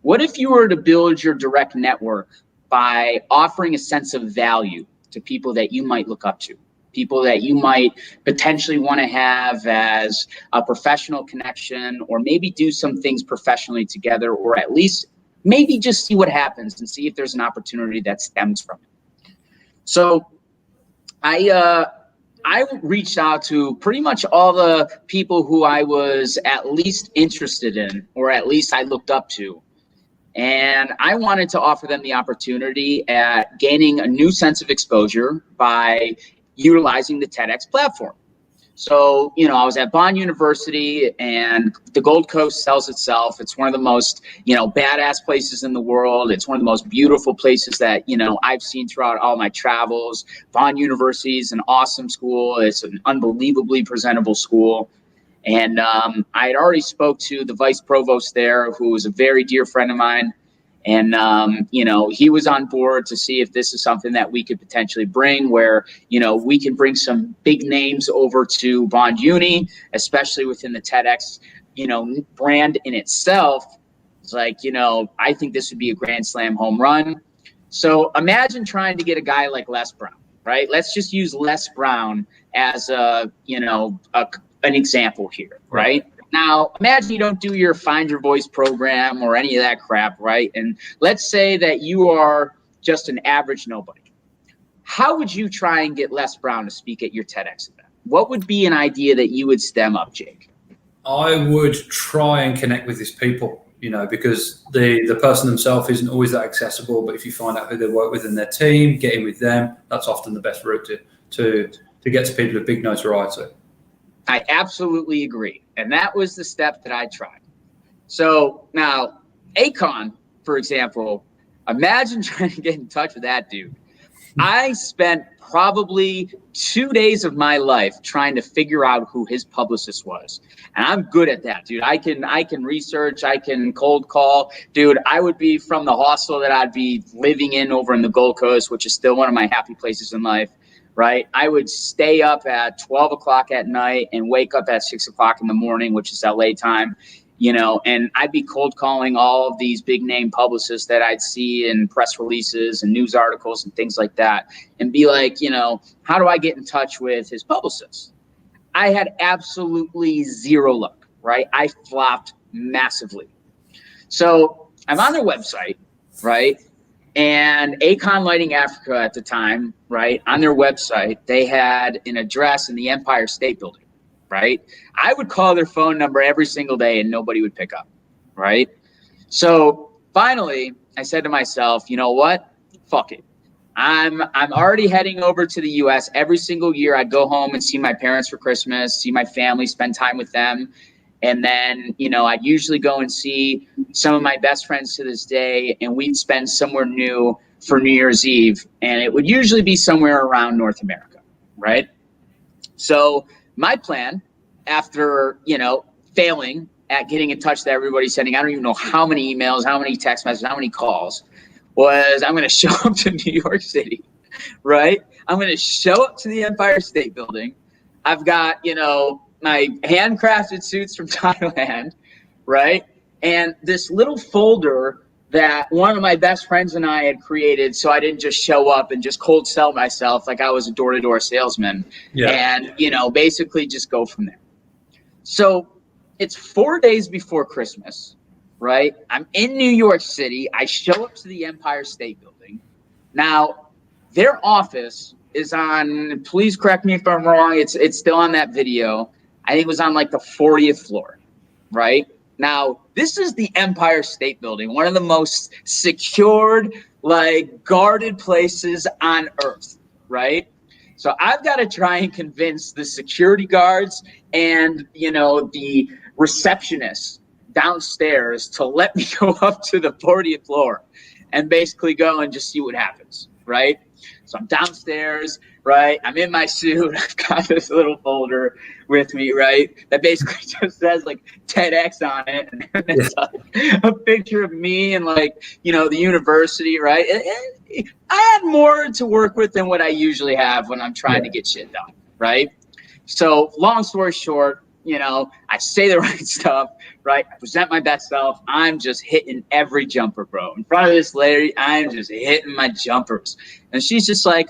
what if you were to build your direct network by offering a sense of value to people that you might look up to, people that you might potentially want to have as a professional connection, or maybe do some things professionally together, or at least maybe just see what happens and see if there's an opportunity that stems from it. So I reached out to pretty much all the people who I was at least interested in, or at least I looked up to. And I wanted to offer them the opportunity at gaining a new sense of exposure by utilizing the TEDx platform. So, you know, I was at Bond University, and the Gold Coast sells itself. It's one of the most, you know, badass places in the world. It's one of the most beautiful places that, you know, I've seen throughout all my travels. Bond University is an awesome school. It's an unbelievably presentable school. And I had already spoke to the vice provost there, who was a very dear friend of mine. And, you know, he was on board to see if this is something that we could potentially bring, where, you know, we can bring some big names over to Bond Uni, especially within the TEDx, you know, brand in itself. It's like, you know, I think this would be a grand slam home run. So imagine trying to get a guy like Les Brown, right? Let's just use Les Brown as a, you know, an example here, right? Now, imagine you don't do your Find Your Voice program or any of that crap, right? And let's say that you are just an average nobody. How would you try and get Les Brown to speak at your TEDx event? What would be an idea that you would stem up, Jake? I would try and connect with these people, you know, because the person themselves isn't always that accessible. But if you find out who they work with in their team, get in with them, that's often the best route to get to people of big notoriety. I absolutely agree. And that was the step that I tried. So now, Akon, for example, imagine trying to get in touch with that dude. I spent probably 2 days of my life trying to figure out who his publicist was. And I'm good at that, dude. I can research, I can cold call. Dude, I would be from the hostel that I'd be living in over in the Gold Coast, which is still one of my happy places in life. Right. I would stay up at 12 o'clock at night and wake up at 6 o'clock in the morning, which is LA time, you know, and I'd be cold calling all of these big name publicists that I'd see in press releases and news articles and things like that, and be like, you know, how do I get in touch with his publicist? I had absolutely zero luck. Right. I flopped massively. So I'm on their website. Right. And Akon Lighting Africa at the time, right, on their website, they had an address in the Empire State Building, right? I would call their phone number every single day and nobody would pick up, right? So finally, I said to myself, you know what? Fuck it. I'm already heading over to the U.S. Every single year. I'd go home and see my parents for Christmas, see my family, spend time with them. And then, you know, I'd usually go and see some of my best friends to this day, and we'd spend somewhere new for New Year's Eve. And it would usually be somewhere around North America, right? So my plan, after, you know, failing at getting in touch with everybody, sending, I don't even know how many emails, how many text messages, how many calls, was I'm going to show up to New York City, right? I'm going to show up to the Empire State Building. I've got, you know, my handcrafted suits from Thailand, right? And this little folder that one of my best friends and I had created, so I didn't just show up and just cold sell myself like I was a door-to-door salesman. Yeah. And, you know, basically just go from there. So it's 4 days before Christmas, right? I'm in New York City. I show up to the Empire State Building. Now, their office is on, please correct me if I'm wrong, it's still on that video. I think it was on like the 40th floor, right? Now, this is the Empire State Building, one of the most secured, like guarded places on earth, right? So I've got to try and convince the security guards and, you know, the receptionist downstairs to let me go up to the 40th floor and basically go and just see what happens, right? So I'm downstairs, right? I'm in my suit. I've got this little folder with me, right? That basically just says like TEDx on it. And it's a picture of me and like, you know, the university, right? I had more to work with than what I usually have when I'm trying to get shit done, right? So long story short, you know, I say the right stuff, right? I present my best self. I'm just hitting every jumper, bro. In front of this lady, I'm just hitting my jumpers. And she's just like,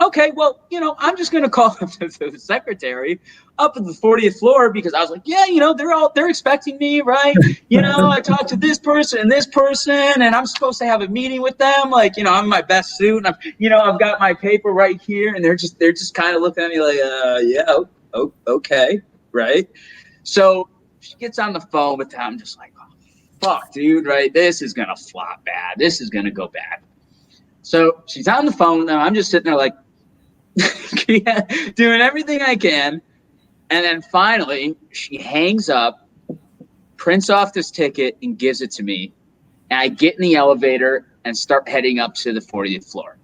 okay, well, you know, I'm just going to call the secretary up at the 40th floor because I was like, yeah, you know, they're expecting me, right? You know, I talked to this person and I'm supposed to have a meeting with them. Like, you know, I'm in my best suit and I've got my paper right here. And they're just kind of looking at me like, yeah, okay. Right. So she gets on the phone with them. I'm just like, oh, fuck, dude. Right. This is going to flop bad. This is going to go bad. So she's on the phone. Now I'm just sitting there like, yeah, doing everything I can. And then finally she hangs up, prints off this ticket and gives it to me. And I get in the elevator and start heading up to the 40th floor.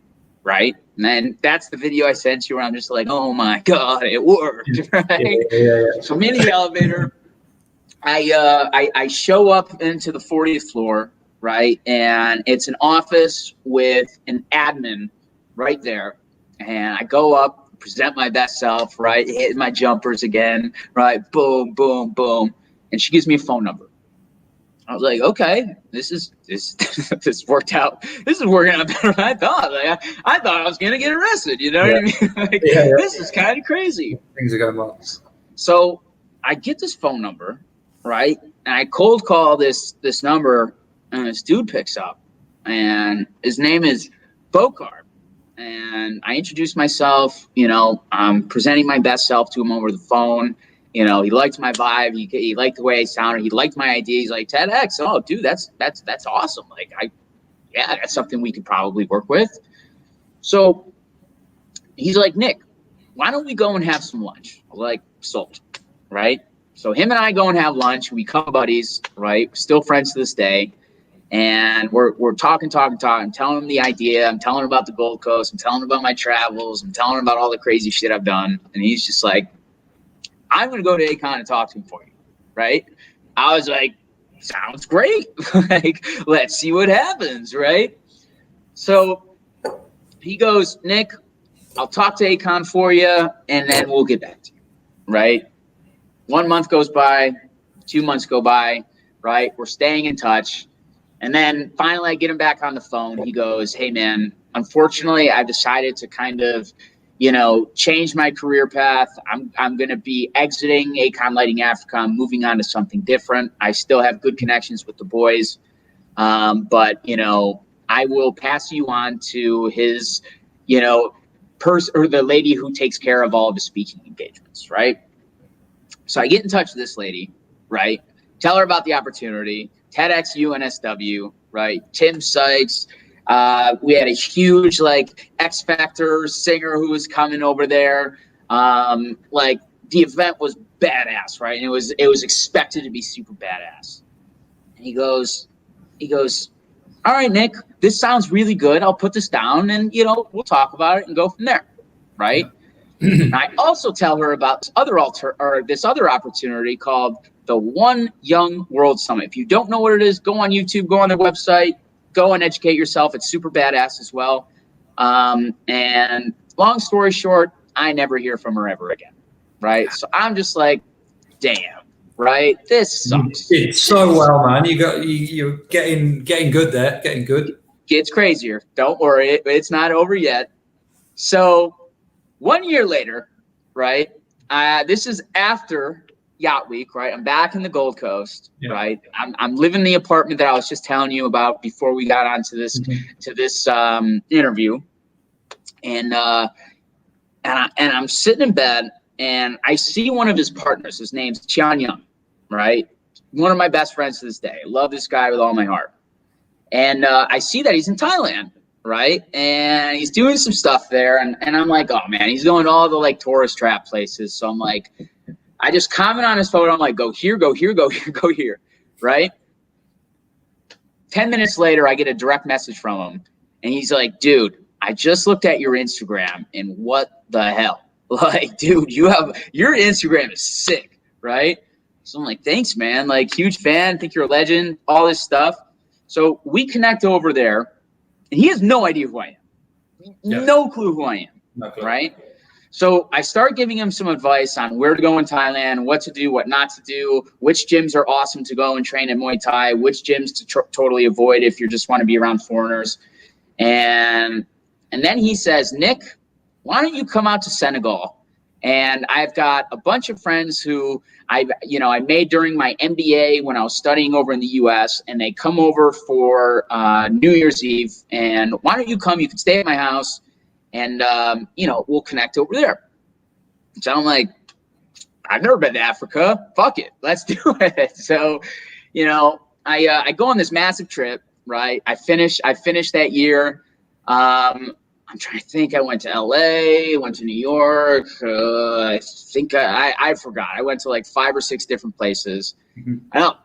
Right. And then that's the video I sent you where I'm just like, oh my God, it worked. Right. Yeah. So I'm in the elevator. I show up into the 40th floor. Right. And it's an office with an admin right there. And I go up, present my best self, right? Hit my jumpers again, right? Boom, boom, boom. And she gives me a phone number. I was like, okay, this worked out. This is working out better than I thought. Like, I thought I was gonna get arrested. You know what I mean? Like, this is kind of crazy. Things are going well. So I get this phone number, right? And I cold call this number, and this dude picks up, and his name is Bokar. And I introduced myself. You know, I'm presenting my best self to him over the phone. You know, he liked my vibe. He liked the way I sounded. He liked my idea. He's like, TEDx. Oh, dude, that's awesome. Like, that's something we could probably work with. So he's like, Nick, why don't we go and have some lunch? I'm like, sold, right? So him and I go and have lunch. We become buddies, right? Still friends to this day. And we're talking. I'm telling him the idea. I'm telling him about the Gold Coast. I'm telling him about my travels. I'm telling him about all the crazy shit I've done. And he's just like, I'm going to go to Akon and talk to him for you, right? I was like, sounds great. Like, let's see what happens, right? So he goes, Nick, I'll talk to Akon for you, and then we'll get back to you, right? 1 month goes by, 2 months go by, right? We're staying in touch. And then finally I get him back on the phone. He goes, hey, man, unfortunately, I've decided to kind of, you know, change my career path. I'm going to be exiting Akon Lighting Africa. I'm moving on to something different. I still have good connections with the boys. But, you know, I will pass you on to his, you know, or the lady who takes care of all of the speaking engagements, right? So I get in touch with this lady, right? Tell her about the opportunity. TEDx UNSW, right? Tim Sykes. We had a huge like X Factor singer who was coming over there. Like the event was badass, right? And it was expected to be super badass. And he goes, all right, Nick, this sounds really good. I'll put this down and, you know, we'll talk about it and go from there, right? And I also tell her about this other opportunity called the One Young World Summit. If you don't know what it is, go on YouTube, go on their website, go and educate yourself. It's super badass as well. And long story short, I never hear from her ever again, right? So I'm just like, damn, right? This sucks. You did so well, man. You're getting good there, getting good. It gets crazier. Don't worry, it's not over yet. So 1 year later, right? This is after Yacht Week, right? I'm back in the Gold Coast, right? I'm living in the apartment that I was just telling you about before we got onto this interview, and I'm sitting in bed and I see one of his partners. His name's Tian Young, right? One of my best friends to this day. I love this guy with all my heart, and I see that he's in Thailand. Right. And he's doing some stuff there. And I'm like, oh, man, he's going to all the like tourist trap places. So I'm like, I just comment on his photo. I'm like, go here, go here, go here, go here, right? 10 minutes later, I get a direct message from him, and he's like, dude, I just looked at your Instagram, and what the hell? Like, dude, your Instagram is sick, right? So I'm like, thanks, man. Like, huge fan. Think you're a legend, all this stuff. So we connect over there, and he has no idea who I am. Yeah. No clue who I am, No clue. right? So I start giving him some advice on where to go in Thailand, what to do, what not to do, which gyms are awesome to go and train at Muay Thai, which gyms to totally avoid if you just want to be around foreigners. And then he says, Nick, why don't you come out to Senegal? And I've got a bunch of friends who I made during my MBA when I was studying over in the US, and they come over for New Year's Eve. And why don't you come? You can stay at my house. And, we'll connect over there. So I'm like, I've never been to Africa. Fuck it. Let's do it. So, I go on this massive trip, right? I finished that year. I'm trying to think. I went to LA, went to New York. I think I forgot. I went to like 5 or 6 different places. Mm-hmm. I know.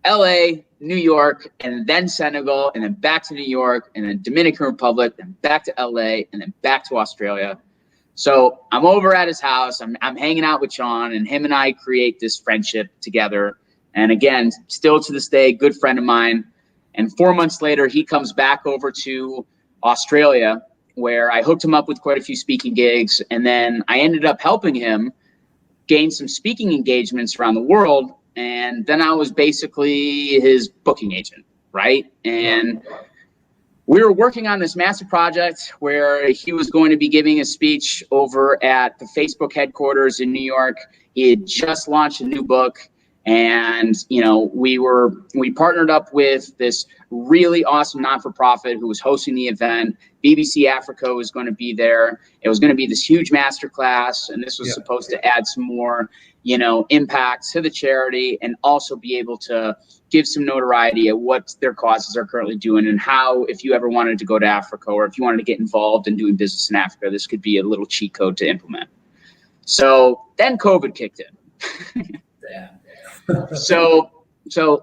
LA, New York, and then Senegal, and then back to New York, and then Dominican Republic, then back to LA, and then back to Australia. So I'm over at his house. I'm hanging out with Sean, and him and I create this friendship together. And again, still to this day, good friend of mine. And 4 months later, he comes back over to Australia, where I hooked him up with quite a few speaking gigs. And then I ended up helping him gain some speaking engagements around the world. And then I was basically his booking agent, right? And we were working on this massive project where he was going to be giving a speech over at the Facebook headquarters in New York. He had just launched a new book. And, we partnered up with this really awesome non-for-profit who was hosting the event. BBC Africa was going to be there. It was going to be this huge masterclass, and this was supposed to add some more, impact to the charity, and also be able to give some notoriety at what their causes are currently doing, and how, if you ever wanted to go to Africa, or if you wanted to get involved in doing business in Africa, this could be a little cheat code to implement. So then COVID kicked in. So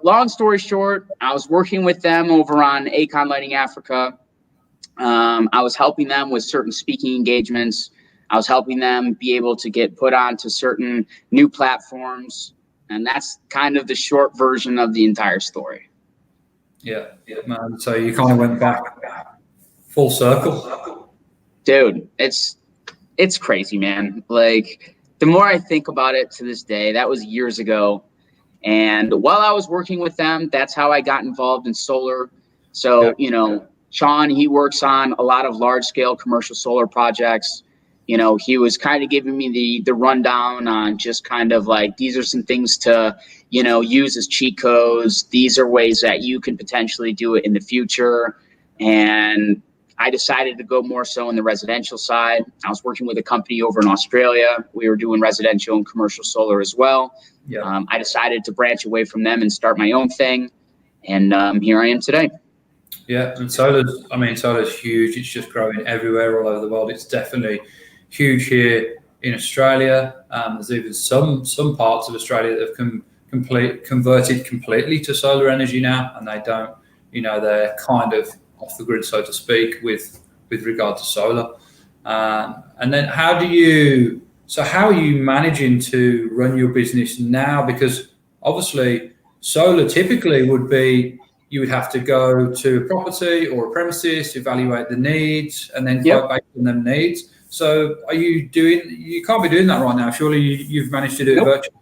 long story short, I was working with them over on Acon Lighting Africa. I was helping them with certain speaking engagements. I was helping them be able to get put onto certain new platforms. And that's kind of the short version of the entire story. Yeah, man. So you kind of went back full circle. Dude, it's crazy, man. Like, the more I think about it to this day, that was years ago. And while I was working with them, that's how I got involved in solar. So, Sean, he works on a lot of large scale commercial solar projects. He was kind of giving me the rundown on just kind of like, these are some things to, use as cheat codes. These are ways that you can potentially do it in the future. And I decided to go more so on the residential side. I was working with a company over in Australia. We were doing residential and commercial solar as well. Yeah. I decided to branch away from them and start my own thing. And here I am today. Yeah, and solar's huge. It's just growing everywhere, all over the world. It's definitely huge here in Australia. There's even some parts of Australia that have converted completely to solar energy now, and they don't, they're kind of off the grid, so to speak, with regard to solar. And then how are you managing to run your business now? Because obviously solar typically would be, you would have to go to a property or a premises, evaluate the needs, and then quote based on them needs. So you can't be doing that right now. Surely you've managed to do it virtually.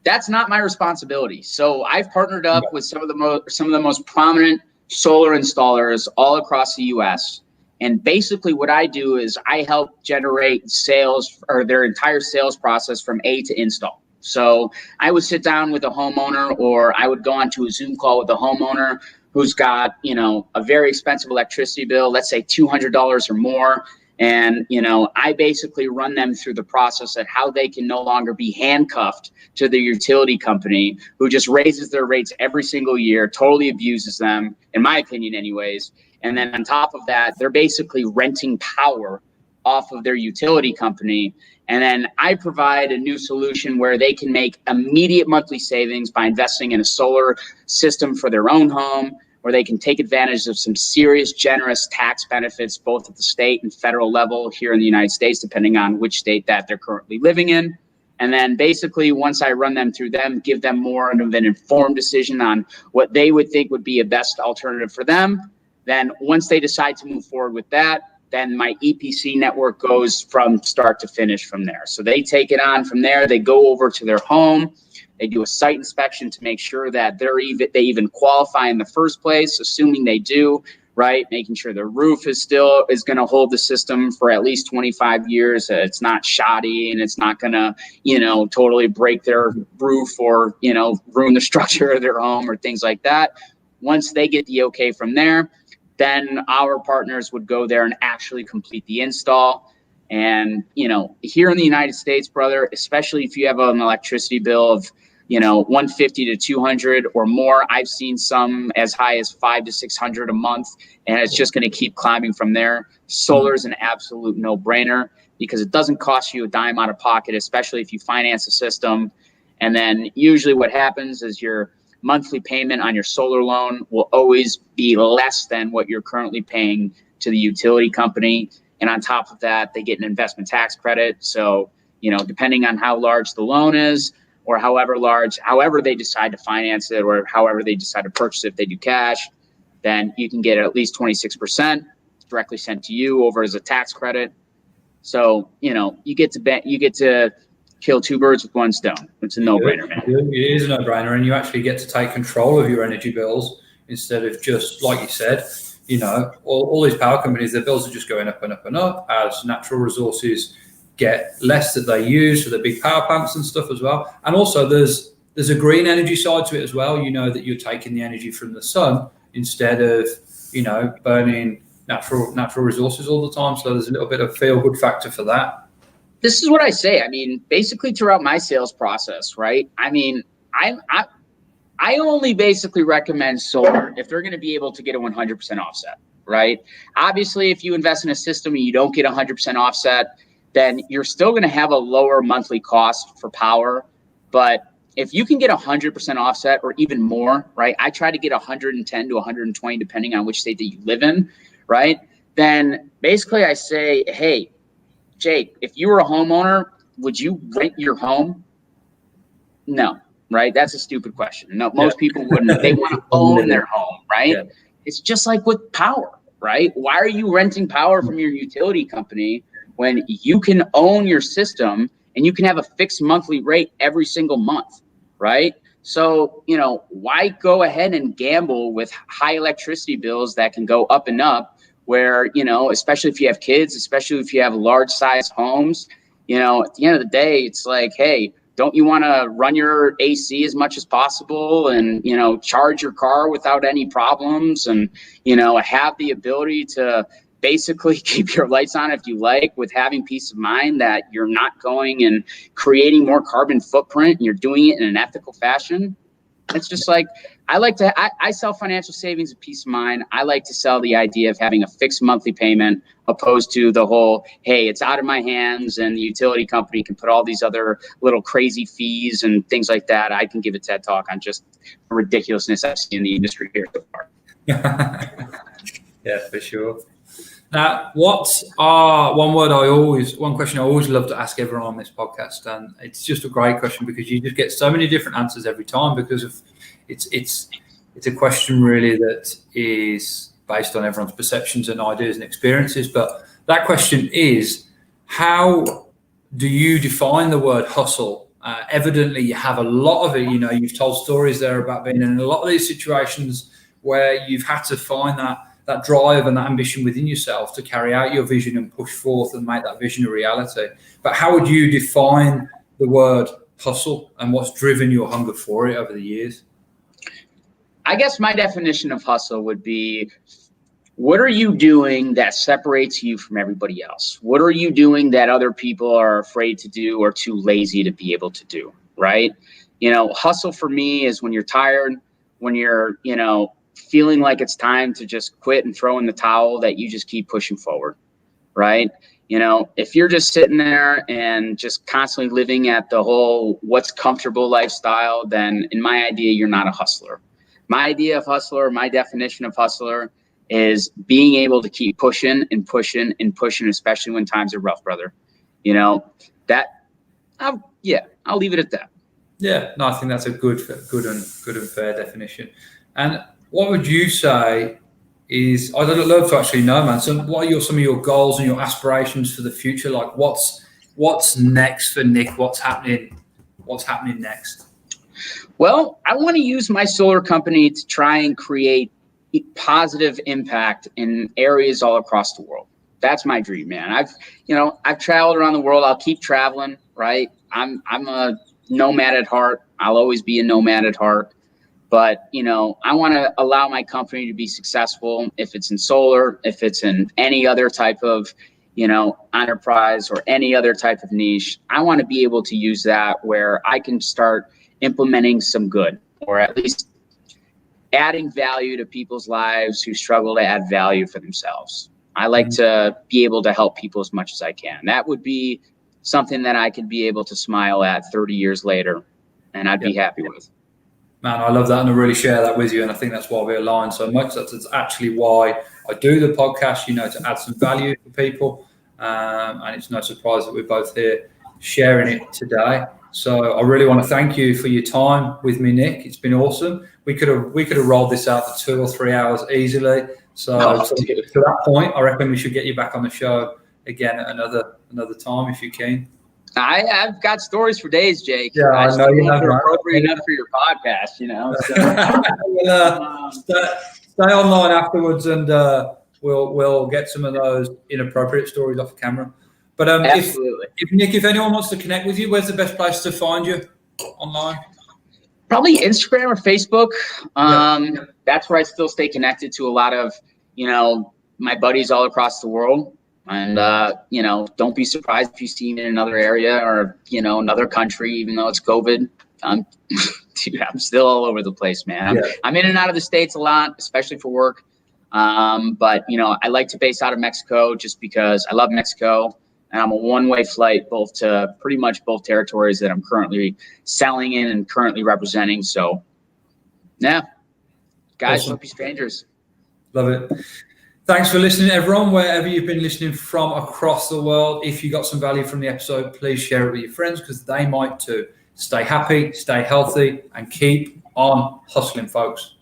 That's not my responsibility. So I've partnered up with some of the most prominent solar installers all across the US. And basically what I do is I help generate sales, or their entire sales process from A to install. So I would sit down with a homeowner, or I would go onto a Zoom call with a homeowner who's got, a very expensive electricity bill, let's say $200 or more. And, I basically run them through the process of how they can no longer be handcuffed to the utility company who just raises their rates every single year, totally abuses them, in my opinion anyways. And then on top of that, they're basically renting power off of their utility company. And then I provide a new solution where they can make immediate monthly savings by investing in a solar system for their own home, where they can take advantage of some serious, generous tax benefits, both at the state and federal level here in the United States, depending on which state that they're currently living in. And then basically, once I run them through them, give them more of an informed decision on what they would think would be a best alternative for them. Then once they decide to move forward with that, then my EPC network goes from start to finish from there. So they take it on from there. They go over to their home. They do a site inspection to make sure that they even qualify in the first place, assuming they do, right? Making sure the roof is going to hold the system for at least 25 years. It's not shoddy and it's not going to, totally break their roof or, ruin the structure of their home or things like that. Once they get the okay from there, then our partners would go there and actually complete the install. And, here in the United States, brother, especially if you have an electricity bill of, 150 to 200 or more, I've seen some as high as 500 to 600 a month, and it's just going to keep climbing from there. Solar is an absolute no-brainer because it doesn't cost you a dime out of pocket, especially if you finance a system. And then usually what happens is your monthly payment on your solar loan will always be less than what you're currently paying to the utility company. And on top of that, they get an investment tax credit. So, depending on how large the loan is or however they decide to finance it or however they decide to purchase it, if they do cash, then you can get at least 26% directly sent to you over as a tax credit. So, you get to kill two birds with one stone. It's a no-brainer, man. It is a no-brainer, and you actually get to take control of your energy bills instead of just, like you said, all these power companies, their bills are just going up and up and up as natural resources get less that they use for the big power plants and stuff as well. And also there's a green energy side to it as well. That you're taking the energy from the sun instead of, burning natural resources all the time. So there's a little bit of feel-good factor for that. This is what I say. I mean, basically throughout my sales process, right? I mean, I only basically recommend solar if they're going to be able to get a 100% offset, right? Obviously, if you invest in a system and you don't get 100% offset, then you're still going to have a lower monthly cost for power. But if you can get 100% offset or even more, right? I try to get 110 to 120, depending on which state that you live in, right? Then basically I say, hey, Jake, if you were a homeowner, would you rent your home? No, right? That's a stupid question. No, most people wouldn't. They want to own their home, right? Yeah. It's just like with power, right? Why are you renting power from your utility company when you can own your system and you can have a fixed monthly rate every single month, right? So, why go ahead and gamble with high electricity bills that can go up and up where, especially if you have kids, especially if you have large size homes, at the end of the day, it's like, hey, don't you want to run your AC as much as possible and, charge your car without any problems and, have the ability to basically keep your lights on if you like, with having peace of mind that you're not going and creating more carbon footprint and you're doing it in an ethical fashion? It's just like, I sell financial savings and peace of mind. I like to sell the idea of having a fixed monthly payment opposed to the whole, hey, it's out of my hands and the utility company can put all these other little crazy fees and things like that. I can give a TED talk on just the ridiculousness I've seen in the industry here so far. Yeah, for sure. Now, one question I always love to ask everyone on this podcast, and it's just a great question because you just get so many different answers every time because of it's a question really that is based on everyone's perceptions and ideas and experiences. But that question is, how do you define the word hustle? Evidently, you have a lot of it. You've told stories there about being in a lot of these situations where you've had to find that drive and that ambition within yourself to carry out your vision and push forth and make that vision a reality. But how would you define the word hustle and what's driven your hunger for it over the years? I guess my definition of hustle would be, what are you doing that separates you from everybody else? What are you doing that other people are afraid to do or too lazy to be able to do, right? Hustle for me is when you're tired, when you're, feeling like it's time to just quit and throw in the towel, that you just keep pushing forward, right? if you're just sitting there and just constantly living at the whole what's comfortable lifestyle, then in my idea, you're not a hustler. My idea of hustler, my definition of hustler is being able to keep pushing and pushing and pushing, especially when times are rough, brother. I'll leave it at that. Yeah, no, I think that's a good and fair definition. And what would you say is, I'd love to actually know, man. So, what are some of your goals and your aspirations for the future? Like, what's next for Nick? What's happening next? Well, I want to use my solar company to try and create a positive impact in areas all across the world. That's my dream, man. I've traveled around the world. I'll keep traveling, right? I'm a nomad at heart. I'll always be a nomad at heart. But, I want to allow my company to be successful. If it's in solar, if it's in any other type of, enterprise or any other type of niche, I want to be able to use that where I can start implementing some good, or at least adding value to people's lives who struggle to add value for themselves. I like to be able to help people as much as I can. That would be something that I could be able to smile at 30 years later, and I'd be happy with. Man, I love that, and I really share that with you, and I think that's why we align so much. That's actually why I do the podcast, to add some value for people, and it's no surprise that we're both here sharing it today. So I really want to thank you for your time with me, Nick. It's been awesome. We could have rolled this out for 2 or 3 hours easily. So to that point, I reckon we should get you back on the show again at another time if you can. I've got stories for days, Jake. Yeah, I know you have. Appropriate enough for your podcast, So. Stay online afterwards, and we'll get some of those inappropriate stories off camera. But absolutely. If Nick, if anyone wants to connect with you, where's the best place to find you online? Probably Instagram or Facebook. That's where I still stay connected to a lot of, my buddies all across the world. And, don't be surprised if you see me in another area or, another country, even though it's COVID. Dude, I'm still all over the place, man. I'm in and out of the States a lot, especially for work. But, I like to base out of Mexico just because I love Mexico. And I'm a one-way flight pretty much both territories that I'm currently selling in and currently representing. So, yeah, guys, awesome. Don't be strangers. Love it. Thanks for listening, everyone, wherever you've been listening from across the world. If you got some value from the episode, please share it with your friends because they might too. Stay happy, stay healthy, and keep on hustling, folks.